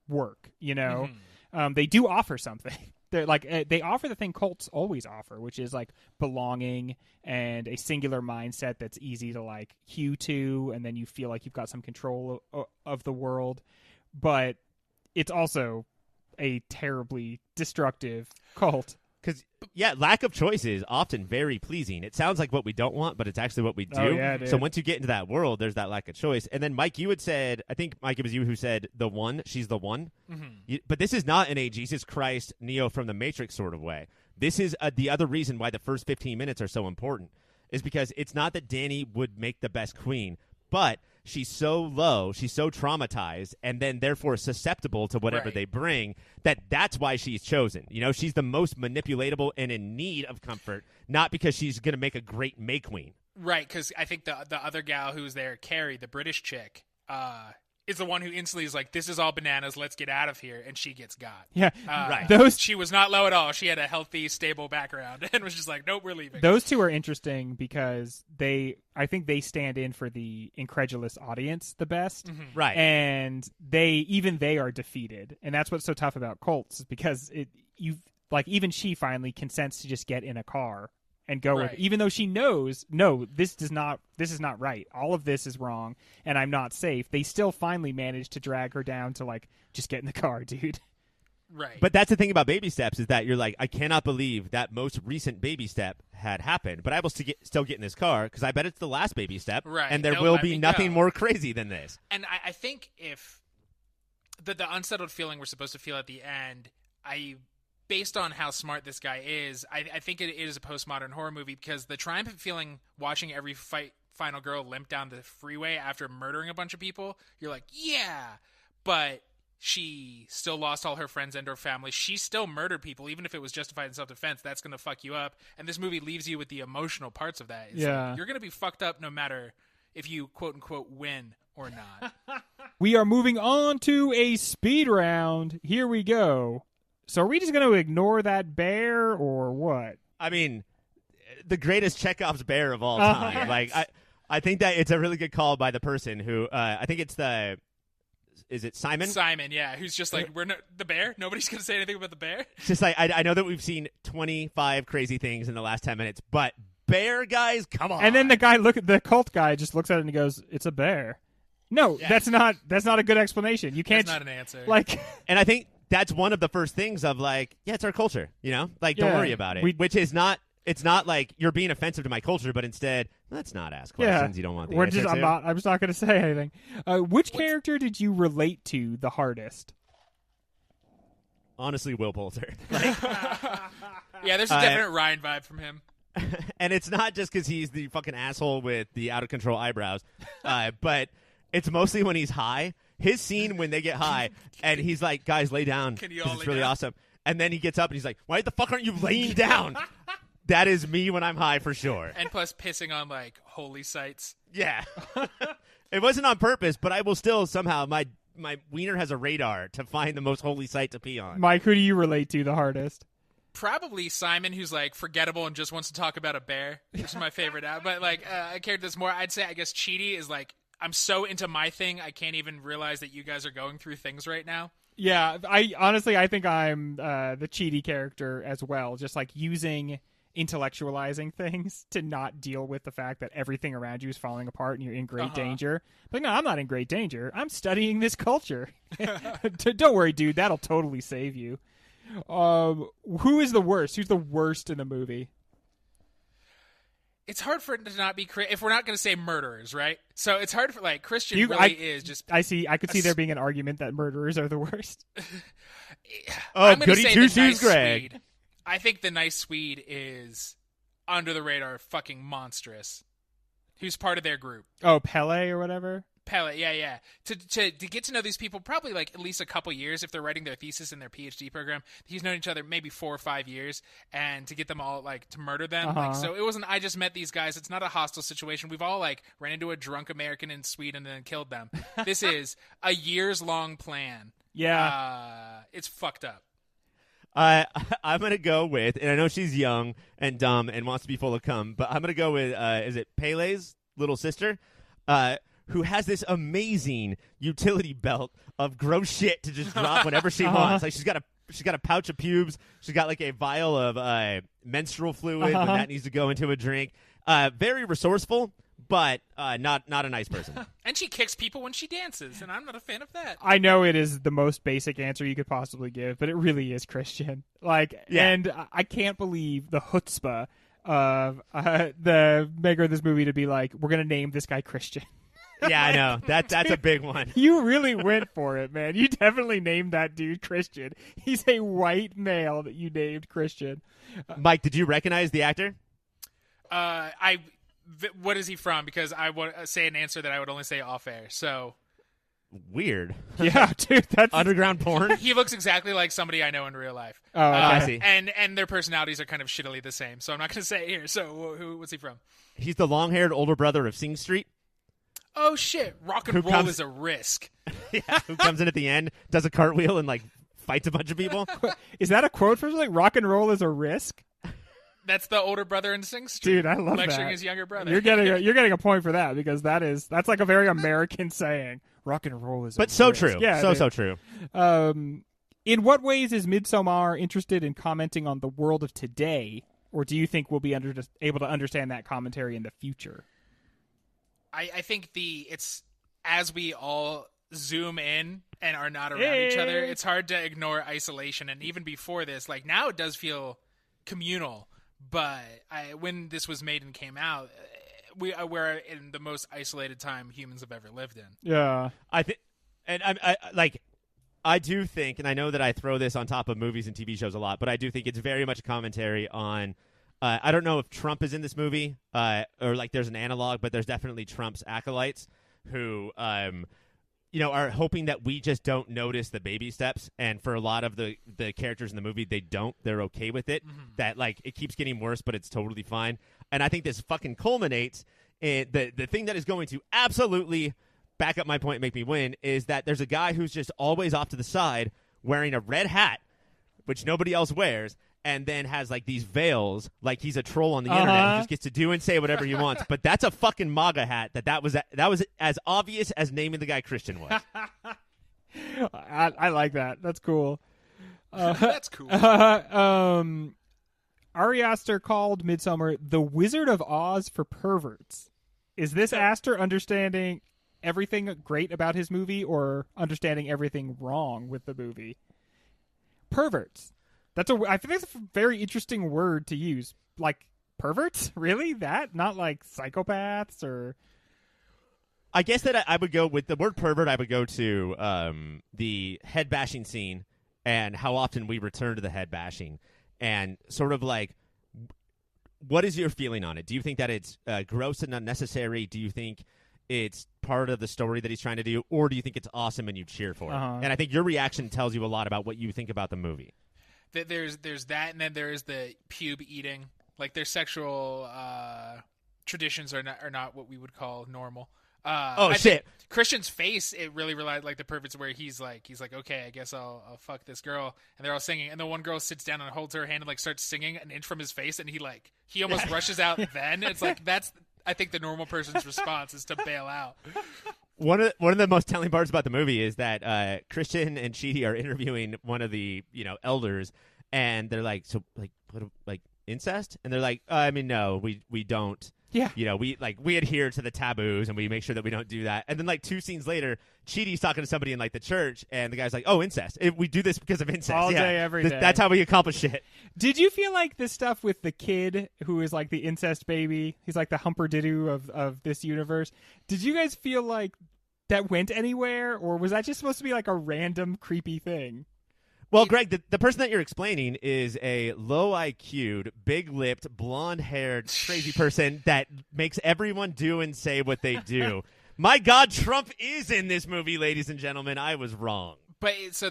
work. They do offer something. They're like they offer the thing cults always offer, which is like belonging and a singular mindset that's easy to like hew to, and then you feel like you've got some control of the world. But it's also a terribly destructive cult. Because, lack of choice is often very pleasing. It sounds like what we don't want, but it's actually what we do. Oh, yeah, so once you get into that world, there's that lack of choice. And then, Mike, you had said, I think, Mike, it was you who said the one, she's the one. But this is not in a Jesus Christ, Neo from the Matrix sort of way. This is the other reason why the first 15 minutes are so important, is because it's not that Dany would make the best queen, but she's so low, she's so traumatized, and then therefore susceptible to whatever they bring, that's why she's chosen. She's the most manipulatable and in need of comfort, not because she's going to make a great May Queen. Right, because I think the other gal who's there, Carrie, the British chick, is the one who instantly is like, this is all bananas, let's get out of here, and she gets got. Yeah, right. She was not low at all. She had a healthy, stable background and was just like, nope, we're leaving. Those two are interesting because I think they stand in for the incredulous audience the best. Right. And they are defeated. And that's what's so tough about cults, is because even she finally consents to just get in a car and go with it, even though she knows, no, this is not right. All of this is wrong, and I'm not safe. They still finally manage to drag her down to like, just get in the car, dude. Right. But that's the thing about baby steps, is that you're like, I cannot believe that most recent baby step had happened, but I will still get in this car because I bet it's the last baby step, and there will be nothing more crazy than this. And I think if the unsettled feeling we're supposed to feel at the end, based on how smart this guy is, I think it is a postmodern horror movie, because the triumphant feeling watching every final girl limp down the freeway after murdering a bunch of people, you're like, yeah, but she still lost all her friends and her family. She still murdered people, even if it was justified in self-defense. That's going to fuck you up. And this movie leaves you with the emotional parts of that. It's like, you're going to be fucked up no matter if you quote-unquote win or not. We are moving on to a speed round. Here we go. So are we just going to ignore that bear or what? I mean, the greatest Chekhov's bear of all time. Yes. Like I think that it's a really good call by the person who I think it's the is it Simon? Simon, yeah, who's just like, the bear? Nobody's going to say anything about the bear? It's just like, I know that we've seen 25 crazy things in the last 10 minutes, but bear, guys, come on. And then the cult guy just looks at it and goes, it's a bear. No, Yeah. that's not a good explanation. You can't. That's not an answer. Like, and I think that's one of the first things of like, yeah, it's our culture, you know? Like, don't Yeah, worry about it. Which is not, it's not like you're being offensive to my culture, but instead, let's not ask questions you don't want the answer to. I'm just not going to say anything. Which character did you relate to the hardest? Honestly, Will Poulter. Yeah, there's a definite Ryan vibe from him. And it's not just because he's the fucking asshole with the out-of-control eyebrows, but it's mostly when he's high. His scene when they get high, and he's like, guys, lay down. Can you 'cause all it's lay really down? awesome. And then he gets up, and he's like, why the fuck aren't you laying down? That is me when I'm high for sure. And plus pissing on, like, holy sites. Yeah. It wasn't on purpose, but I will still somehow, my wiener has a radar to find the most holy site to pee on. Mike, who do you relate to the hardest? Probably Simon, who's, like, forgettable and just wants to talk about a bear, which is my favorite. But, like, a character that's more, I'd say, I guess, Cheaty is, like, I'm so into my thing, I can't even realize that you guys are going through things right now. Yeah, I think I'm the Cheaty character as well, just like intellectualizing things to not deal with the fact that everything around you is falling apart and you're in great danger. But no, I'm not in great danger. I'm studying this culture. Don't worry, dude. That'll totally save you. Who is the worst? Who's the worst in the movie? It's hard for it to not be if we're not going to say murderers, right? So it's hard for like Christian is just. I could see there being an argument that murderers are the worst. I'm gonna goody say two the nice shoes, Greg. Swede. I think the nice Swede is under the radar, fucking monstrous. Who's part of their group? Oh, Pele or whatever. Pellet, yeah. To get to know these people, probably like at least a couple years if they're writing their thesis in their PhD program. He's known each other maybe 4 or 5 years, and to get them all like to murder them. Like, so it wasn't. I just met these guys. It's not a hostile situation. We've all like ran into a drunk American in Sweden and then killed them. This is a years long plan. Yeah, it's fucked up. I'm gonna go with, and I know she's young and dumb and wants to be full of cum, but I'm gonna go with is it Pele's little sister? Who has this amazing utility belt of gross shit to just drop whenever she wants. Like she's got a pouch of pubes. She's got like a vial of menstrual fluid when that needs to go into a drink. Very resourceful, but not a nice person. And she kicks people when she dances, and I'm not a fan of that. I know it is the most basic answer you could possibly give, but it really is Christian. And I can't believe the chutzpah of the maker of this movie to be like, we're gonna name this guy Christian. Yeah, I know. That's a big one. You really went for it, man. You definitely named that dude Christian. He's a white male that you named Christian. Mike, did you recognize the actor? What is he from? Because I would say an answer that I would only say off air. So weird. Yeah, dude, that's underground porn. He looks exactly like somebody I know in real life. Oh, okay. I see. And their personalities are kind of shittily the same. So I'm not going to say it here. So what's he from? He's the long-haired older brother of Sing Street. Oh shit! Rock and roll is a risk. Yeah, who comes in at the end, does a cartwheel, and like fights a bunch of people. Is that a quote from something? Rock and roll is a risk. That's the older brother in Sing Street. Dude, I love lecturing that. his younger brother. You're getting a point for that because that's like a very American saying. Rock and roll is, but a so risk. true. Yeah, so true. In what ways is Midsommar interested in commenting on the world of today, or do you think we'll be able to understand that commentary in the future? I think it's as we all zoom in and are not around each other, it's hard to ignore isolation. And even before this, like now it does feel communal. But when this was made and came out, we're in the most isolated time humans have ever lived in. Yeah, I think, and I do think, and I know that I throw this on top of movies and TV shows a lot, but I do think it's very much a commentary on. I don't know if Trump is in this movie or like there's an analog, but there's definitely Trump's acolytes who, are hoping that we just don't notice the baby steps. And for a lot of the characters in the movie, they don't. They're okay with it. Mm-hmm. That like it keeps getting worse, but it's totally fine. And I think this fucking culminates in the thing that is going to absolutely back up my point and make me win is that there's a guy who's just always off to the side wearing a red hat, which nobody else wears. And then has like these veils, like he's a troll on the internet who just gets to do and say whatever he wants. But that's a fucking MAGA hat. That was as obvious as naming the guy Christian was. I like that. That's cool. That's cool. Ari Aster called Midsommar the Wizard of Oz for perverts. Is this Aster understanding everything great about his movie or understanding everything wrong with the movie? Perverts. I think that's a very interesting word to use. Like, perverts? Really? That? Not like psychopaths or... I guess that I would go with the word pervert. I would go to the head bashing scene and how often we return to the head bashing. And sort of like, what is your feeling on it? Do you think that it's gross and unnecessary? Do you think it's part of the story that he's trying to do? Or do you think it's awesome and you cheer for it? And I think your reaction tells you a lot about what you think about the movie. There's that, and then there is the pube eating. Like, their sexual traditions are not what we would call normal. Shit! Christian's face, it really relied like the perverts where he's like, okay, I guess I'll fuck this girl, and they're all singing, and the one girl sits down and holds her hand and like starts singing an inch from his face, and he almost rushes out. Then it's like that's I think the normal person's response is to bail out. One of the most telling parts about the movie is that Christian and Chidi are interviewing one of the elders, and they're like, so like incest, and they're like, I mean, no, we don't. Yeah, we adhere to the taboos and we make sure that we don't do that. And then like 2 scenes later, Chidi's talking to somebody in like the church, and the guy's like, "Oh, incest. We do this because of incest. All day, every day. That's how we accomplish it." Did you feel like this stuff with the kid who is like the incest baby? He's like the humper-diddoo of this universe. Did you guys feel like that went anywhere, or was that just supposed to be like a random creepy thing? Well, Greg, the person that you're explaining is a low IQ'd, big-lipped, blonde-haired, crazy person that makes everyone do and say what they do. My God, Trump is in this movie, ladies and gentlemen. I was wrong. But so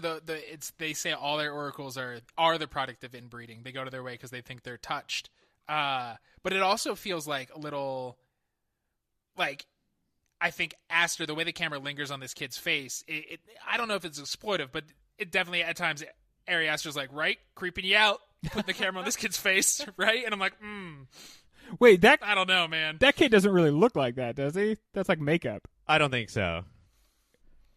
they say all their oracles are the product of inbreeding. They go to their way because they think they're touched. But it also feels like a little, like, I think Aster, the way the camera lingers on this kid's face, I don't know if it's exploitive, but it definitely at times Ari Aster's like, right, creeping you out, putting the camera on this kid's face, right? And I'm like, Wait, I don't know, man. That kid doesn't really look like that, does he? That's like makeup. I don't think so.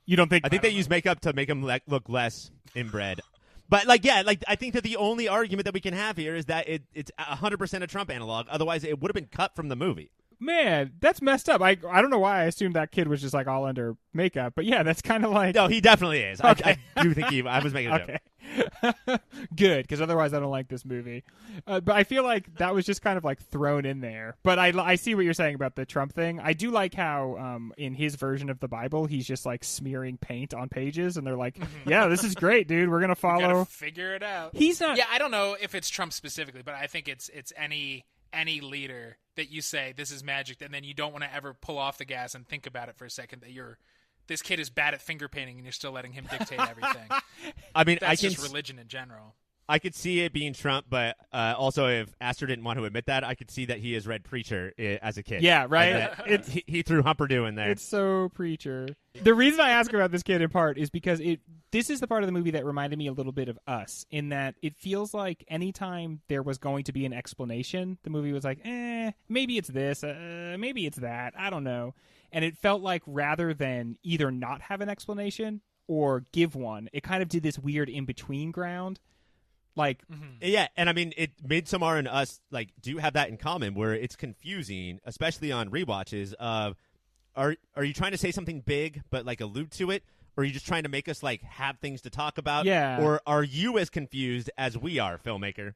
You don't think? I think they use makeup to make him look less inbred. But I think that the only argument that we can have here is that it's 100% a Trump analog. Otherwise, it would have been cut from the movie. Man, that's messed up. I don't know why I assumed that kid was just like all under makeup, but yeah, that's kind of like. No, he definitely is. Okay. I do think I was making a joke. Good, because otherwise I don't like this movie. But I feel like that was just kind of like thrown in there. But I see what you're saying about the Trump thing. I do like how in his version of the Bible, he's just like smearing paint on pages, and they're like, "Yeah, this is great, dude. We're gonna follow." You gotta figure it out. He's not. Yeah, I don't know if it's Trump specifically, but I think it's any leader that you say this is magic, and then you don't want to ever pull off the gas and think about it for a second that this kid is bad at finger painting and you're still letting him dictate everything. I mean, that's just religion in general. I could see it being Trump, but also if Aster didn't want to admit that, I could see that he has read Preacher as a kid. Yeah, right? He threw Humperdoo in there. It's so Preacher. The reason I ask about this kid in part is because this is the part of the movie that reminded me a little bit of Us, in that it feels like anytime there was going to be an explanation, the movie was like, maybe it's this, maybe it's that, I don't know. And it felt like rather than either not have an explanation or give one, it kind of did this weird in-between ground. Like, yeah, and I mean, Midsommar and Us do have that in common, where it's confusing, especially on rewatches. Are you trying to say something big but allude to it, or are you just trying to make us have things to talk about? Yeah. Or are you as confused as we are, filmmaker?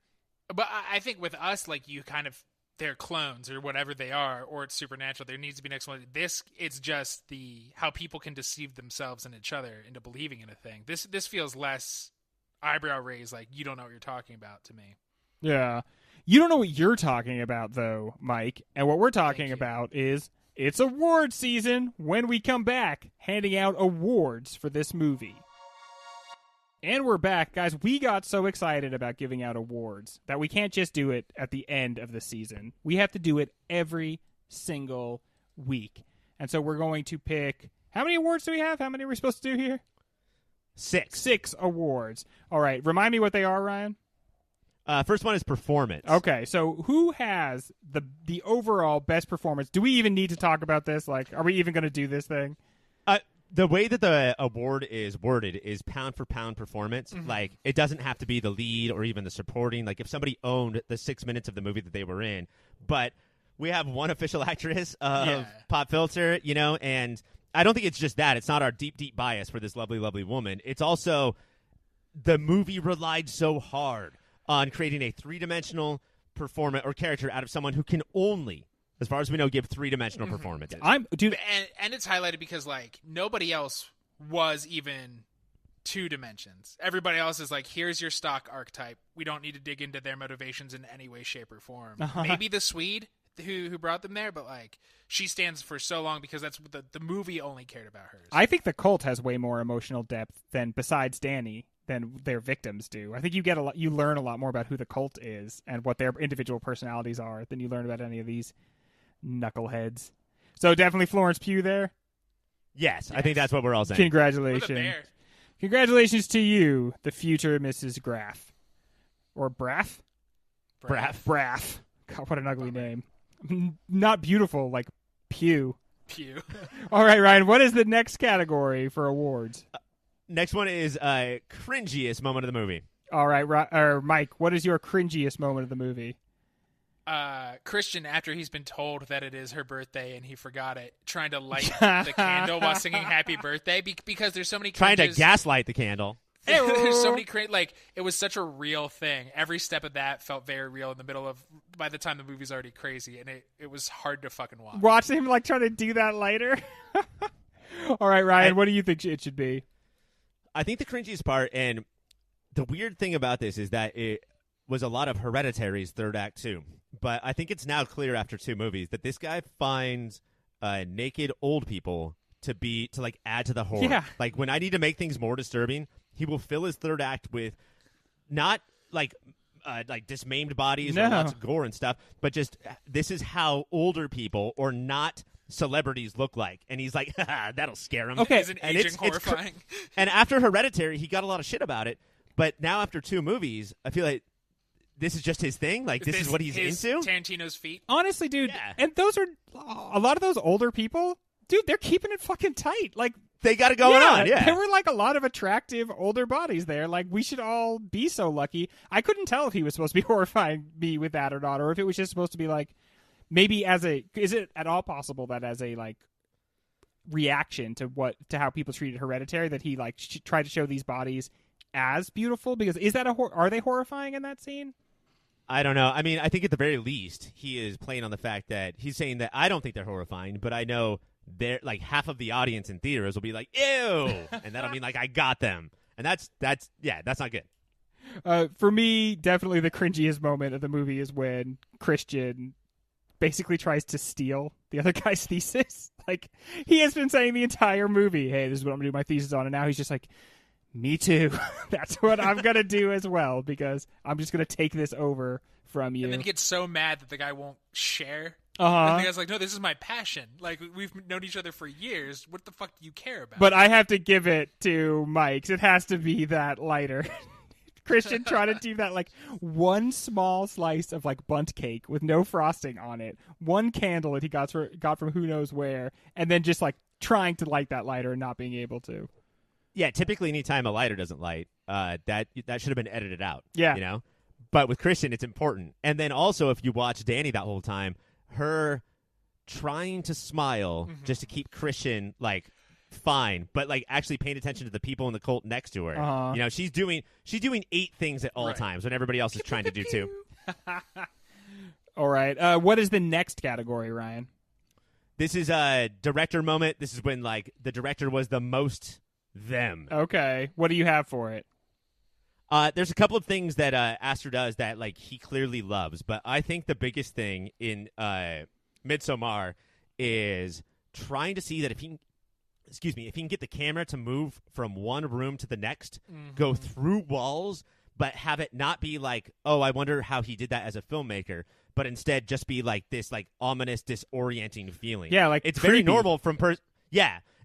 But I think with Us, you kind of, they're clones or whatever they are, or it's supernatural. There needs to be an explanation. This, it's just how people can deceive themselves and each other into believing in a thing. This feels less eyebrow raise, you don't know what you're talking about to me. Yeah. You don't know what you're talking about, though, Mike. And what we're talking about is it's award season when we come back, handing out awards for this movie. And we're back. Guys, we got so excited about giving out awards that we can't just do it at the end of the season. We have to do it every single week. And so we're going to pick... How many awards do we have? How many are we supposed to do here? 6. 6 awards. All right. Remind me what they are, Ryan. First one is performance. Okay. So who has the overall best performance? Do we even need to talk about this? Are we even going to do this thing? the way that the award is worded is pound for pound performance. Like, it doesn't have to be the lead or even the supporting. Like, if somebody owned the 6 minutes of the movie that they were in, but we have one official actress of Pop Filter, you know, and I don't think it's just that. It's not our deep, deep bias for this lovely, lovely woman. It's also the movie relied so hard on creating a three-dimensional performance or character out of someone who can only, as far as we know, give three-dimensional performances. And it's highlighted because, like, nobody else was even 2 dimensions. Everybody else is like, here's your stock archetype. We don't need to dig into their motivations in any way, shape, or form. Maybe the Swede who brought them there, but, like, she stands for so long because that's what the movie only cared about hers. I think the cult has way more emotional depth than, besides Danny, than their victims do. I think you learn a lot more about who the cult is and what their individual personalities are than you learn about any of these knuckleheads. So definitely Florence Pugh there? Yes, I think that's what we're all saying. Congratulations. Congratulations to you, the future Mrs. Graff. Or Braff? Braff. God, what an ugly name. Not beautiful, like Pugh. All right, Ryan, what is the next category for awards? Next one is cringiest moment of the movie. All right, Mike, what is your cringiest moment of the movie? Christian, after he's been told that it is her birthday and he forgot it, trying to light the candle while singing happy birthday because there's so many trying to gaslight the candle. There's so many like, it was such a real thing. Every step of that felt very real in the middle of, by the time the movie's already crazy, and it was hard to fucking watch. Watching him like trying to do that later. All right, Ryan, what do you think it should be? I think the cringiest part, and the weird thing about this is that it was a lot of Hereditary's third act too. But I think it's now clear after 2 movies that this guy finds naked old people to like add to the horror. Yeah. Like, when I need to make things more disturbing, he will fill his third act with not like dismembered bodies or lots of gore and stuff, but just this is how older people or not celebrities look like, and he's like, that'll scare him. Okay, isn't aging horrifying? And after Hereditary, he got a lot of shit about it, but now after 2 movies, I feel like this is just his thing. Like, this is what he's into. Tarantino's feet. Honestly, dude, and those are a lot of those older people. Dude, they're keeping it fucking tight. Like, they got it going on. Yeah, there were like a lot of attractive older bodies there. Like, we should all be so lucky. I couldn't tell if he was supposed to be horrifying me with that or not, or if it was just supposed to be like, maybe is it at all possible that as a like reaction to how people treated Hereditary, that he like tried to show these bodies as beautiful? Because is that are they horrifying in that scene? I don't know. I mean, I think at the very least he is playing on the fact that he's saying that I don't think they're horrifying, but I know they're like half of the audience in theaters will be like, ew, and that'll mean like I got them, and that's not good. For me, definitely the cringiest moment of the movie is when Christian basically tries to steal the other guy's thesis. Like, he has been saying the entire movie, hey, this is what I'm going to do my thesis on, and now he's just like, me too. That's what I'm going to do as well, because I'm just going to take this over from you. And then he gets so mad that the guy won't share. Uh-huh. And the guy's like, no, this is my passion. Like, we've known each other for years. What the fuck do you care about? But I have to give it to Mike's. It has to be that lighter. Christian trying to do that, like, one small slice of, like, bundt cake with no frosting on it, one candle that he got from who knows where, and then just, like, trying to light that lighter and not being able to. Yeah, typically anytime a lighter doesn't light, that should have been edited out. Yeah. You know? But with Christian, it's important. And then also, if you watch Danny that whole time, her trying to smile just to keep Christian, like, fine, but like actually paying attention to the people in the cult next to her. You know, she's doing 8 things at all times when everybody else is trying to do 2. All right. What is the next category, Ryan? This is a director moment. This is when like the director was the most them. Okay. What do you have for it? There's a couple of things that Astor does that like he clearly loves, but I think the biggest thing in Midsommar is trying to see that if he can get the camera to move from one room to the next, go through walls, but have it not be like, oh, I wonder how he did that as a filmmaker, but instead just be like this like ominous, disorienting feeling. Yeah, like it's creepy. very normal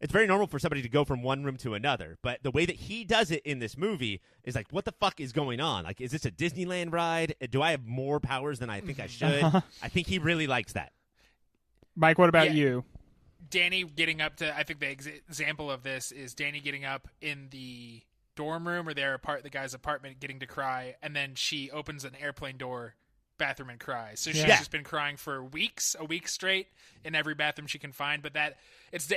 it's very normal for somebody to go from one room to another, but the way that he does it in this movie is like, what the fuck is going on? Like, is this a Disneyland ride? Do I have more powers than I think I should? I think he really likes that. Mike, what about you? Danny getting up to, I think the example of this is Danny getting up in the dorm room or the guy's apartment getting to cry, and then she opens an airplane door bathroom and cries. So she's just been crying for a week straight in every bathroom she can find. But that is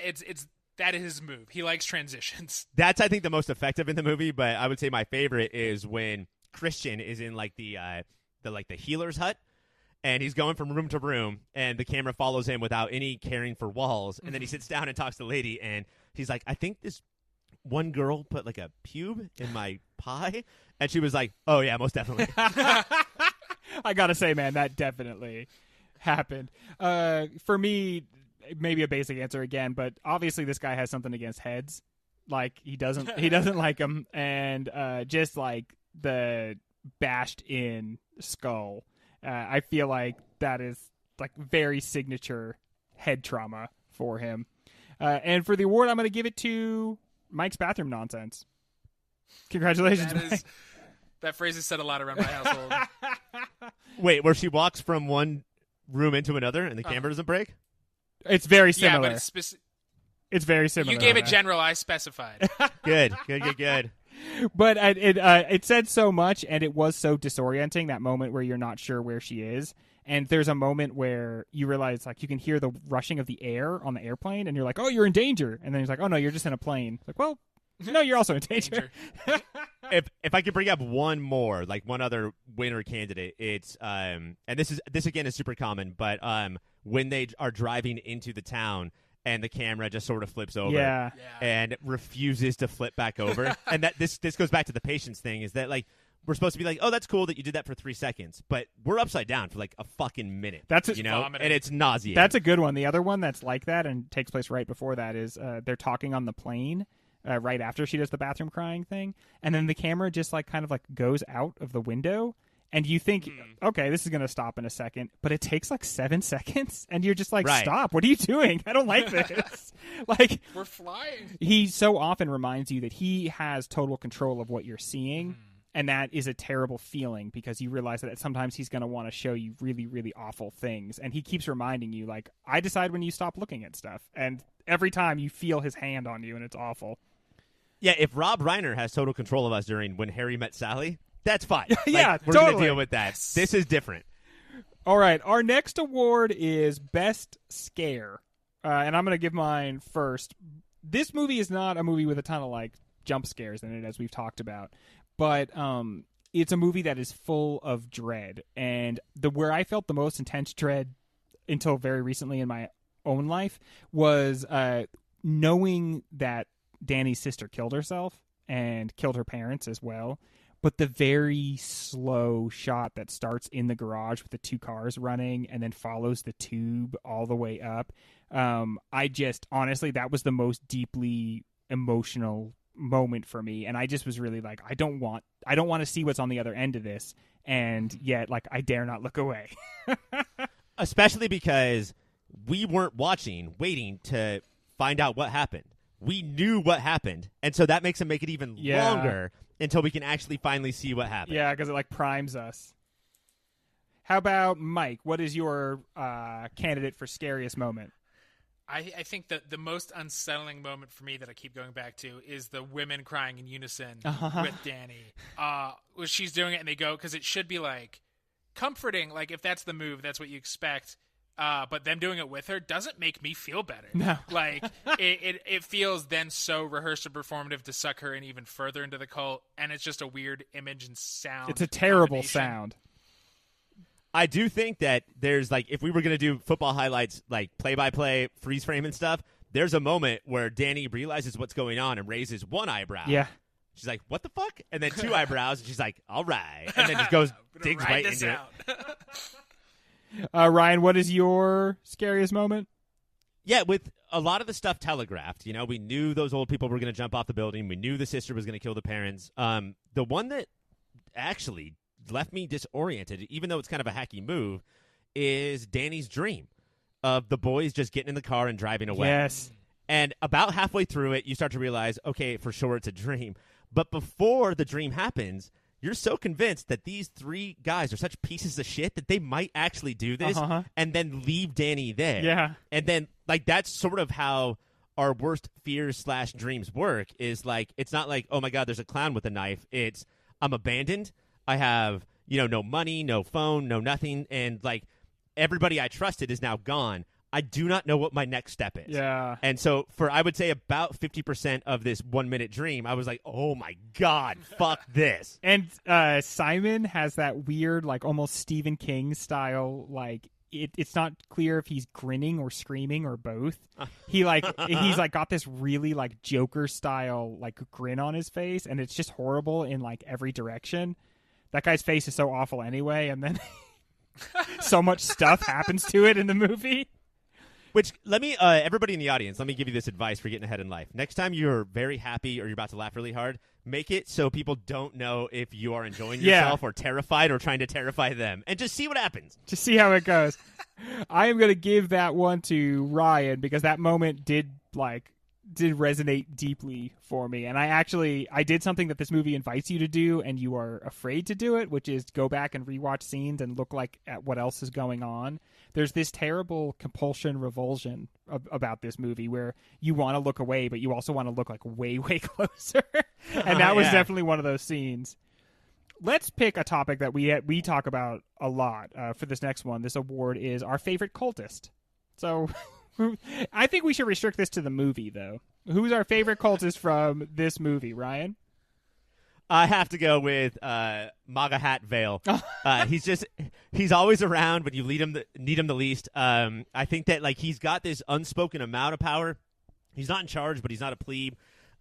his move. He likes transitions. That's, I think, the most effective in the movie. But I would say my favorite is when Christian is in like the healer's hut. And he's going from room to room, and the camera follows him without any caring for walls. And then he sits down and talks to the lady, and he's like, I think this one girl put like a pube in my pie. And she was like, oh, yeah, most definitely. I got to say, man, that definitely happened. For me, maybe a basic answer again, but obviously this guy has something against heads. Like, he doesn't like them. And just like the bashed in skull. I feel like that is like very signature head trauma for him. And for the award, I'm going to give it to Mike's bathroom nonsense. Congratulations, Mike. That phrase has said a lot around my household. Wait, where she walks from one room into another and the camera doesn't break? It's very similar. Yeah, but it's very similar. You gave it general. I specified. Good. But it said so much, and it was so disorienting, that moment where you're not sure where she is. And there's a moment where you realize, like, you can hear the rushing of the air on the airplane, and you're like, oh, you're in danger. And then he's like, oh, no, you're just in a plane. It's like, well, no, you're also in danger. If I could bring up one more, like one other winner candidate, it's and this again is super common, but when they are driving into the town, and the camera just sort of flips over and refuses to flip back over. And that this goes back to the patience thing, is that like we're supposed to be like, oh, that's cool that you did that for 3 seconds, but we're upside down for like a fucking minute. And it's nauseating. That's a good one. The other one that's like that and takes place right before that is they're talking on the plane right after she does the bathroom crying thing, and then the camera just like kind of like goes out of the window. And you think, okay, this is going to stop in a second, but it takes like 7 seconds, and you're just like, stop, what are you doing? I don't like this. Like, we're flying. He so often reminds you that he has total control of what you're seeing, and that is a terrible feeling because you realize that sometimes he's going to want to show you really, really awful things, and he keeps reminding you, like, I decide when you stop looking at stuff, and every time you feel his hand on you, and it's awful. Yeah, if Rob Reiner has total control of us during When Harry Met Sally, that's fine. Yeah, we're totally. going to deal with that. This is different. All right, our next award is Best Scare, and I'm going to give mine first. This movie is not a movie with a ton of like jump scares in it, as we've talked about, but it's a movie that is full of dread, and where I felt the most intense dread until very recently in my own life was knowing that Danny's sister killed herself and killed her parents as well. But the very slow shot that starts in the garage with the 2 cars running and then follows the tube all the way up. Honestly, that was the most deeply emotional moment for me. And I just was really like, I don't want to see what's on the other end of this. And yet, like, I dare not look away. Especially because we weren't waiting to find out what happened. We knew what happened. And so that makes it make it even longer until we can actually finally see what happened. Yeah, because it like primes us. How about Mike? What is your candidate for scariest moment? I think that the most unsettling moment for me that I keep going back to is the women crying in unison with Danny. When she's doing it and they go, because it should be like comforting, like if that's the move, that's what you expect. But them doing it with her doesn't make me feel better. No. Like, it feels then so rehearsed and performative to suck her in even further into the cult, and it's just a weird image and sound. It's a terrible sound. I do think that there's, like, if we were going to do football highlights, like play-by-play, freeze frame and stuff, there's a moment where Danny realizes what's going on and raises one eyebrow. Yeah. She's like, what the fuck? And then 2 eyebrows, and she's like, all right. And then just digs right into it. Ryan, what is your scariest moment? Yeah, with a lot of the stuff telegraphed, we knew those old people were going to jump off the building. We knew the sister was going to kill the parents. The one that actually left me disoriented, even though it's kind of a hacky move, is Danny's dream of the boys just getting in the car and driving away. Yes. And about halfway through it, you start to realize, okay, for sure it's a dream. But before the dream happens, you're so convinced that these 3 guys are such pieces of shit that they might actually do this and then leave Danny there. Yeah. And then, like, that's sort of how our worst fears / dreams work, is like, it's not like, oh my God, there's a clown with a knife. It's, I'm abandoned. I have, no money, no phone, no nothing. And like, everybody I trusted is now gone. I do not know what my next step is. Yeah. And so for, I would say, about 50% of this 1 minute dream, I was like, oh my God, fuck this. And Simon has that weird, like, almost Stephen King style, like, it's not clear if he's grinning or screaming or both. He's like got this really like Joker style like grin on his face, and it's just horrible in like every direction. That guy's face is so awful anyway, and then so much stuff happens to it in the movie. Which, let me, everybody in the audience, let me give you this advice for getting ahead in life. Next time you're very happy or you're about to laugh really hard, make it so people don't know if you are enjoying yourself or terrified or trying to terrify them. And just see what happens. Just see how it goes. I am going to give that one to Ryan because that moment did resonate deeply for me. And I did something that this movie invites you to do and you are afraid to do it, which is go back and rewatch scenes and look at what else is going on. There's this terrible compulsion revulsion about this movie where you want to look away, but you also want to look like way, way closer. And that was definitely one of those scenes. Let's pick a topic that we talk about a lot for this next one. This award is our favorite cultist. So I think we should restrict this to the movie, though. Who's our favorite cultist from this movie, Ryan? I have to go with MAGA hat Vale. He's always around when you need him the least. I think that like he's got this unspoken amount of power. He's not in charge, but he's not a plebe.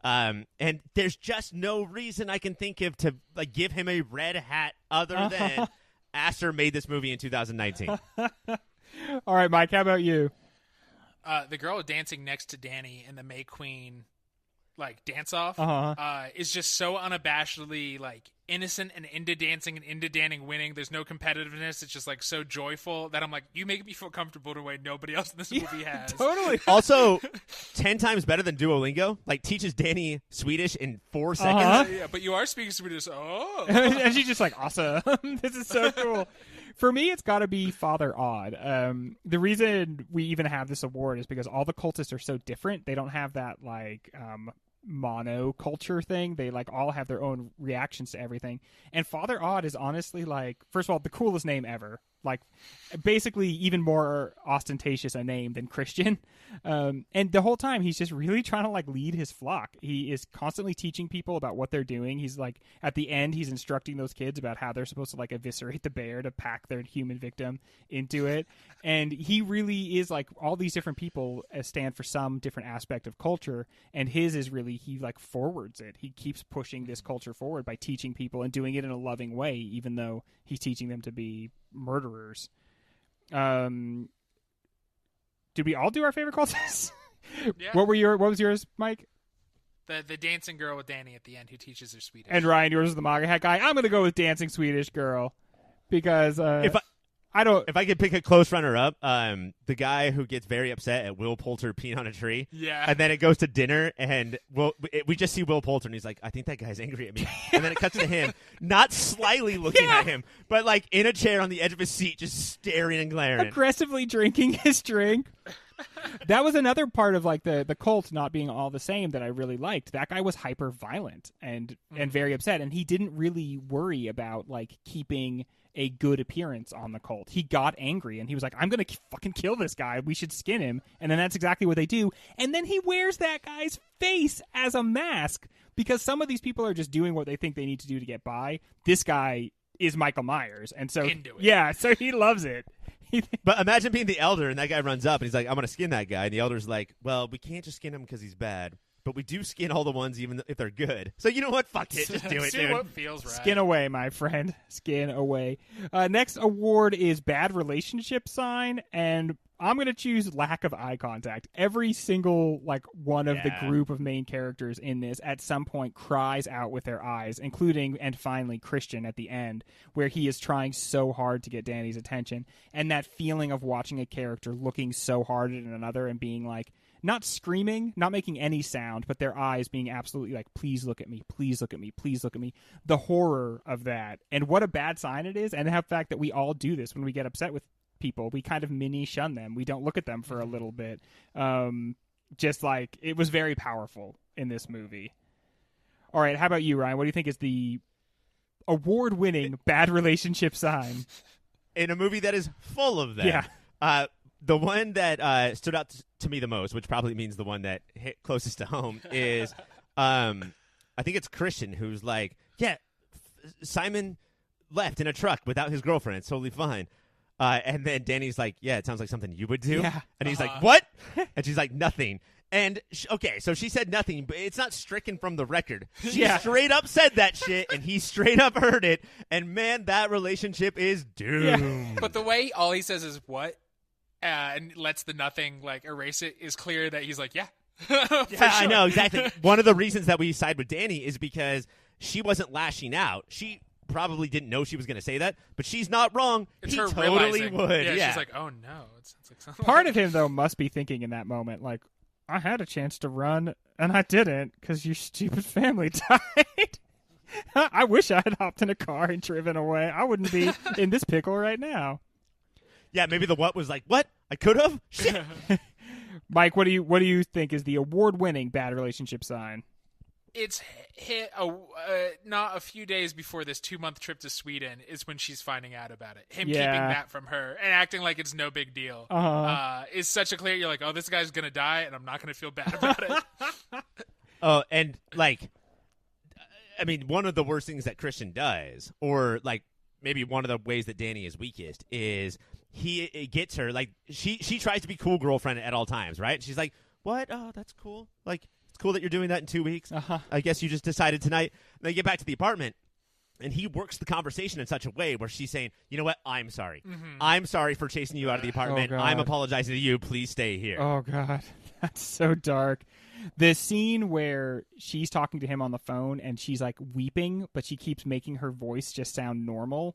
And there's just no reason I can think of to like give him a red hat other than Astor made this movie in 2019. All right, Mike, how about you? The girl dancing next to Danny in the May Queen like dance off is just so unabashedly like innocent and into dancing and into Danny winning. There's no competitiveness. It's just like so joyful that I'm like, you make me feel comfortable in a way nobody else in this movie has. Totally. Also, 10 times better than Duolingo. Like teaches Danny Swedish in 4 seconds. Yeah, but you are speaking Swedish. Oh, and she's just like, awesome. This is so cool. For me, it's got to be Father Odd. The reason we even have this award is because all the cultists are so different. They don't have that like monoculture thing. They like all have their own reactions to everything. And Father Odd is honestly like, first of all, the coolest name ever. Like basically even more ostentatious a name than Christian. And the whole time he's just really trying to like lead his flock. He is constantly teaching people about what they're doing. He's like at the end he's instructing those kids about how they're supposed to like eviscerate the bear to pack their human victim into it. And he really is like all these different people stand for some different aspect of culture, and his is really he like forwards it. He keeps pushing this culture forward by teaching people and doing it in a loving way, even though he's teaching them to be murderers. Did we all do our favorite cultists? Yeah. What was yours, Mike? The dancing girl with Danny at the end who teaches her Swedish. And Ryan, yours is the MAGA hat guy. I'm going to go with dancing Swedish girl because If I could pick a close runner-up, the guy who gets very upset at Will Poulter peeing on a tree. Yeah. And then it goes to dinner, and we just see Will Poulter, and he's like, I think that guy's angry at me. And then it cuts to him, not slyly looking at him, but like in a chair on the edge of his seat, just staring and glaring. Aggressively drinking his drink. That was another part of like the cult not being all the same that I really liked. That guy was hyper violent and very upset, and he didn't really worry about like keeping a good appearance on the cult. He got angry and he was like, I'm gonna fucking kill this guy, we should skin him. And then that's exactly what they do, and then he wears that guy's face as a mask because some of these people are just doing what they think they need to do to get by. This guy is Michael Myers, and so so he loves it. But imagine being the elder and that guy runs up and he's like, I'm gonna skin that guy, and the elder's like, well, we can't just skin him because he's bad, but we do skin all the ones even if they're good. So you know what? Fuck it. Just do it, See dude. what feels right. Skin away, my friend. Skin away. Next award is bad relationship sign, and I'm going to choose lack of eye contact. Every single like one of the group of main characters in this at some point cries out with their eyes, including and finally Christian at the end, where he is trying so hard to get Danny's attention. And that feeling of watching a character looking so hard at another and being like, not screaming, not making any sound, but their eyes being absolutely like, please look at me, please look at me, please look at me. The horror of that, and what a bad sign it is, and the fact that we all do this when we get upset with people. We kind of mini shun them. We don't look at them for a little bit. Just like, it was very powerful in this movie. All right, how about you, Ryan? What do you think is the award-winning bad relationship sign in a movie that is full of them? Yeah. The one that stood out to me the most, which probably means the one that hit closest to home, is I think it's Christian, who's like, yeah, Simon left in a truck without his girlfriend. It's totally fine. And then Danny's like, yeah, it sounds like something you would do. Yeah. And he's like, what? And she's like, nothing. And, okay, so she said nothing, but it's not stricken from the record. She straight up said that shit, and he straight up heard it. And, man, that relationship is doomed. Yeah. But the way all he says is, what? And lets the nothing, like, erase it, is clear that he's like, yeah. Yeah, sure. I know, exactly. One of the reasons that we side with Danny is because she wasn't lashing out. She probably didn't know she was going to say that, but she's not wrong. It's he her totally realizing. would. Yeah, Yeah, she's like, oh no. It sounds like something. Part of him, though, must be thinking in that moment, like, I had a chance to run, and I didn't, because your stupid family died. I wish I had hopped in a car and driven away. I wouldn't be in this pickle right now. Yeah, maybe the what was like, what? I could have? Shit. Mike, what do you think is the award-winning bad relationship sign? It's hit not a few days before this 2-month trip to Sweden is when she's finding out about it. Him keeping that from her and acting like it's no big deal is such a clear. You're like, oh, this guy's gonna die, and I'm not gonna feel bad about it. Oh, and like, I mean, one of the worst things that Christian does, or like maybe one of the ways that Danny is weakest, is he gets her like she tries to be cool girlfriend at all times, right? She's like, what? Oh, that's cool. Like, cool that you're doing that in 2 weeks. I guess you just decided tonight. And they get back to the apartment, and he works the conversation in such a way where she's saying, you know what, I'm sorry. I'm sorry for chasing you out of the apartment. I'm apologizing to you. Please stay here. Oh, God. That's so dark. The scene where she's talking to him on the phone, and she's, like, weeping, but she keeps making her voice just sound normal.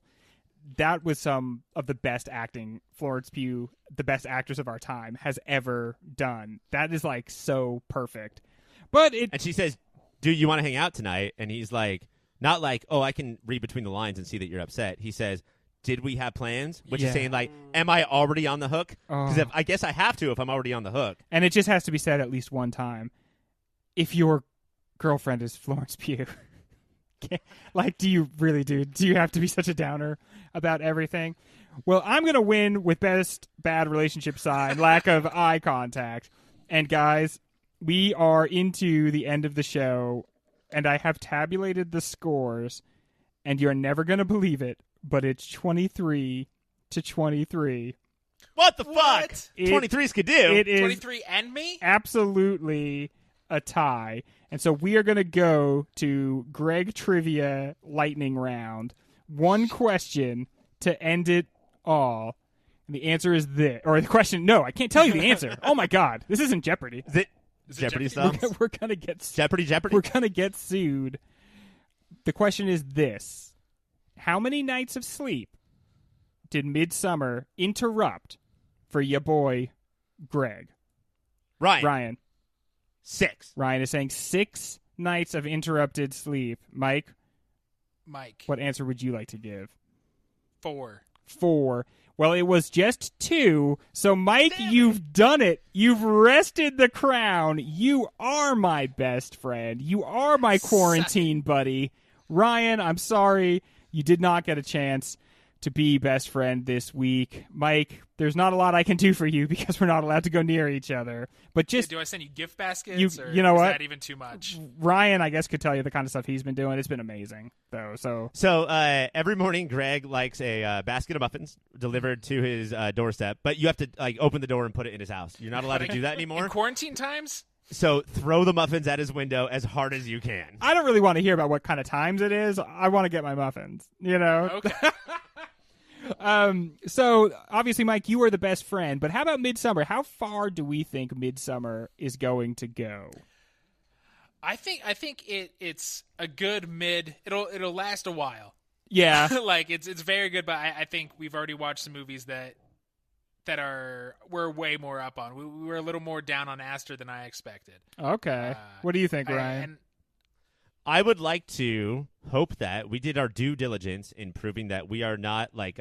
That was some of the best acting Florence Pugh, the best actress of our time, has ever done. That is, like, so perfect. And she says, dude, you want to hang out tonight? And he's like, not like, oh, I can read between the lines and see that you're upset. He says, did we have plans? Which is saying, like, am I already on the hook? Because I guess I have to if I'm already on the hook. And it just has to be said at least one time. If your girlfriend is Florence Pugh, like, do you really do? Do you have to be such a downer about everything? Well, I'm going to win with best bad relationship sign, lack of eye contact. And guys, we are into the end of the show, and I have tabulated the scores, and you're never going to believe it, but it's 23-23. What the fuck? 23 could do. It is 23 and me? absolutely a tie. And so we are going to go to Greg Trivia Lightning Round. One question to end it all. And the answer is this. Or the question, no, I can't tell you the answer. Oh, my God. This isn't Jeopardy. Is it Jeopardy stuff? We're going to get Jeopardy. We're going to get sued. The question is this. How many nights of sleep did Midsommar interrupt for your boy, Greg? Ryan. 6. Ryan is saying 6 nights of interrupted sleep. Mike, what answer would you like to give? 4. 4. Well, it was just 2. So, Mike, you've done it. You've wrested the crown. You are my best friend. You are my quarantine buddy. Ryan, I'm sorry you did not get a chance to be best friend this week. Mike, there's not a lot I can do for you because we're not allowed to go near each other. But just do I send you gift baskets? You know what? Is that even too much? Ryan, I guess, could tell you the kind of stuff he's been doing. It's been amazing, though. So every morning, Greg likes a basket of muffins delivered to his doorstep, but you have to like open the door and put it in his house. You're not allowed to do that anymore. In quarantine times? So throw the muffins at his window as hard as you can. I don't really want to hear about what kind of times it is. I want to get my muffins, you know? Okay. So obviously, Mike, you are the best friend, but how about Midsommar? How far do we think Midsommar is going to go? I think it's a good mid. It'll last a while. Yeah. Like it's very good, but I think we've already watched some movies that we're way more up on. We were a little more down on Aster than I expected. Okay. What do you think, Ryan? I would like to hope that we did our due diligence in proving that we are not like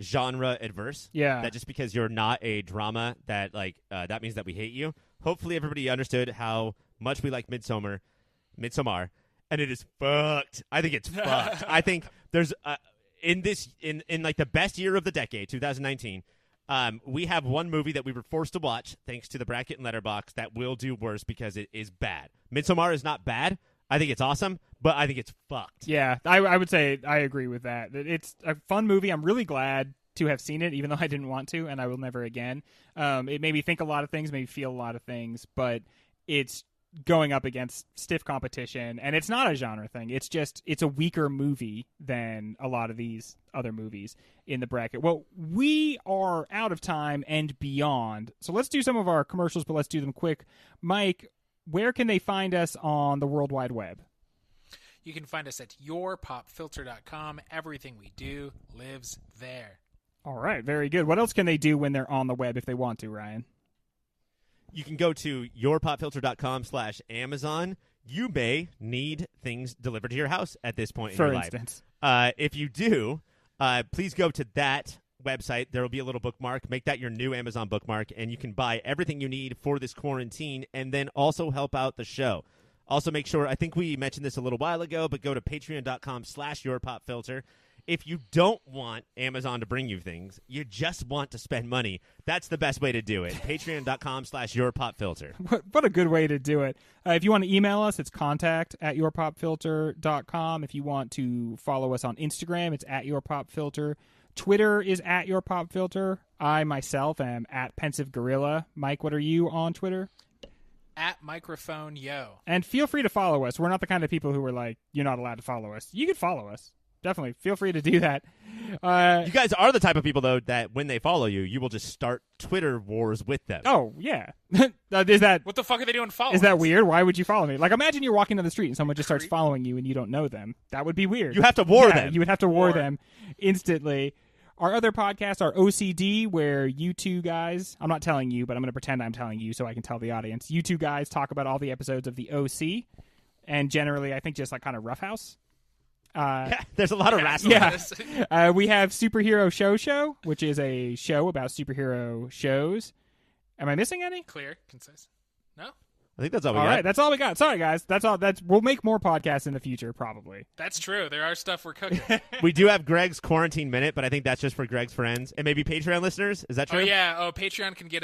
genre adverse. Yeah. That just because you're not a drama that that means that we hate you. Hopefully everybody understood how much we like Midsommar, and it is fucked. I think it's fucked. I think there's in like the best year of the decade, 2019. We have one movie that we were forced to watch thanks to the bracket and letterbox that will do worse because it is bad. Midsommar is not bad. I think it's awesome, but I think it's fucked. Yeah, I would say I agree with that. It's a fun movie. I'm really glad to have seen it, even though I didn't want to, and I will never again. It made me think a lot of things, made me feel a lot of things, but it's going up against stiff competition, and it's not a genre thing. It's a weaker movie than a lot of these other movies in the bracket. Well, we are out of time and beyond, so let's do some of our commercials, but let's do them quick. Mike, where can they find us on the World Wide Web? You can find us at yourpopfilter.com. Everything we do lives there. All right, very good. What else can they do when they're on the web if they want to, Ryan? You can go to yourpopfilter.com/Amazon. You may need things delivered to your house at this point in your life. For instance. If you do, please go to that website. There will be a little bookmark. Make that your new Amazon bookmark, and you can buy everything you need for this quarantine and then also help out the show. Also make sure, I think we mentioned this a little while ago, but go to patreon.com/yourpopfilter. If you don't want Amazon to bring you things, you just want to spend money, that's the best way to do it. Patreon.com/yourpopfilter. What a good way to do it. If you want to email us, it's contact@yourpopfilter.com. If you want to follow us on Instagram, it's @yourpopfilter. Twitter is @yourpopfilter. I myself am @PensiveGorilla. Mike, what are you on Twitter? @microphone_yo. And feel free to follow us. We're not the kind of people who are like, you're not allowed to follow us. You can follow us. Definitely. Feel free to do that. You guys are the type of people, though, that when they follow you, you will just start Twitter wars with them. Oh, yeah. Is that what the fuck are they doing following? Is that weird? Why would you follow me? Like, imagine you're walking down the street and someone just starts following you and you don't know them. That would be weird. You have to war them. You would have to war them instantly. Our other podcasts are OCD, where you two guys, I'm not telling you, but I'm going to pretend I'm telling you so I can tell the audience. You two guys talk about all the episodes of the OC, and generally, I think just like kind of roughhouse. There's a lot of wrestling. Yeah. We have Superhero Show, which is a show about superhero shows. Am I missing any? Clear, concise. No? I think that's all we got. All right, that's all we got. Sorry, guys. That's all. We'll make more podcasts in the future, probably. That's true. There are stuff we're cooking. We do have Greg's Quarantine Minute, but I think that's just for Greg's friends and maybe Patreon listeners. Is that true? Oh, yeah. Patreon can get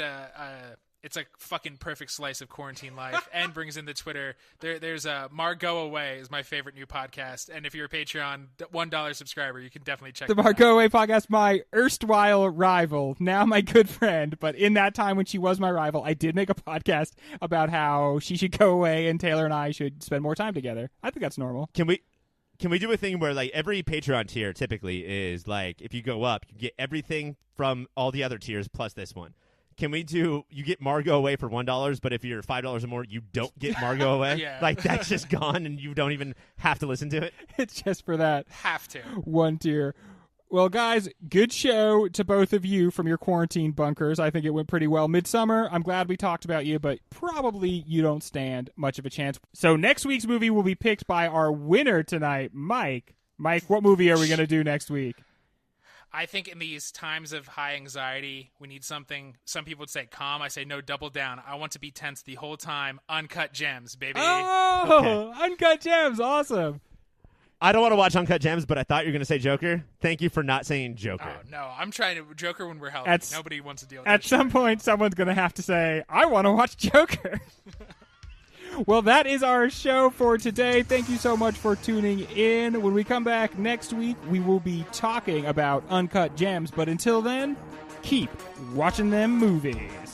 it's a fucking perfect slice of quarantine life and brings in the Twitter. There's Margot Away is my favorite new podcast. And if you're a Patreon $1 subscriber, you can definitely check the Margot Away podcast, my erstwhile rival, now my good friend. But in that time when she was my rival, I did make a podcast about how she should go away and Taylor and I should spend more time together. I think that's normal. Can we do a thing where like every Patreon tier typically is like if you go up, you get everything from all the other tiers plus this one? Can we do, you get Margot Away for $1, but if you're $5 or more, you don't get Margot Away? Yeah. Like, that's just gone, and you don't even have to listen to it? It's just for that. Have to. One tier. Well, guys, good show to both of you from your quarantine bunkers. I think it went pretty well. Midsommar, I'm glad we talked about you, but probably you don't stand much of a chance. So next week's movie will be picked by our winner tonight, Mike. Mike, what movie are we going to do next week? I think in these times of high anxiety, we need something. Some people would say calm. I say no, double down. I want to be tense the whole time. Uncut Gems, baby. Oh, okay. Uncut Gems. Awesome. I don't want to watch Uncut Gems, but I thought you were going to say Joker. Thank you for not saying Joker. Oh, no, I'm trying to Joker when we're healthy. Nobody wants to deal with that. At some point, someone's going to have to say, I want to watch Joker. Well, that is our show for today. Thank you so much for tuning in. When we come back next week, we will be talking about Uncut Gems. But until then, keep watching them movies.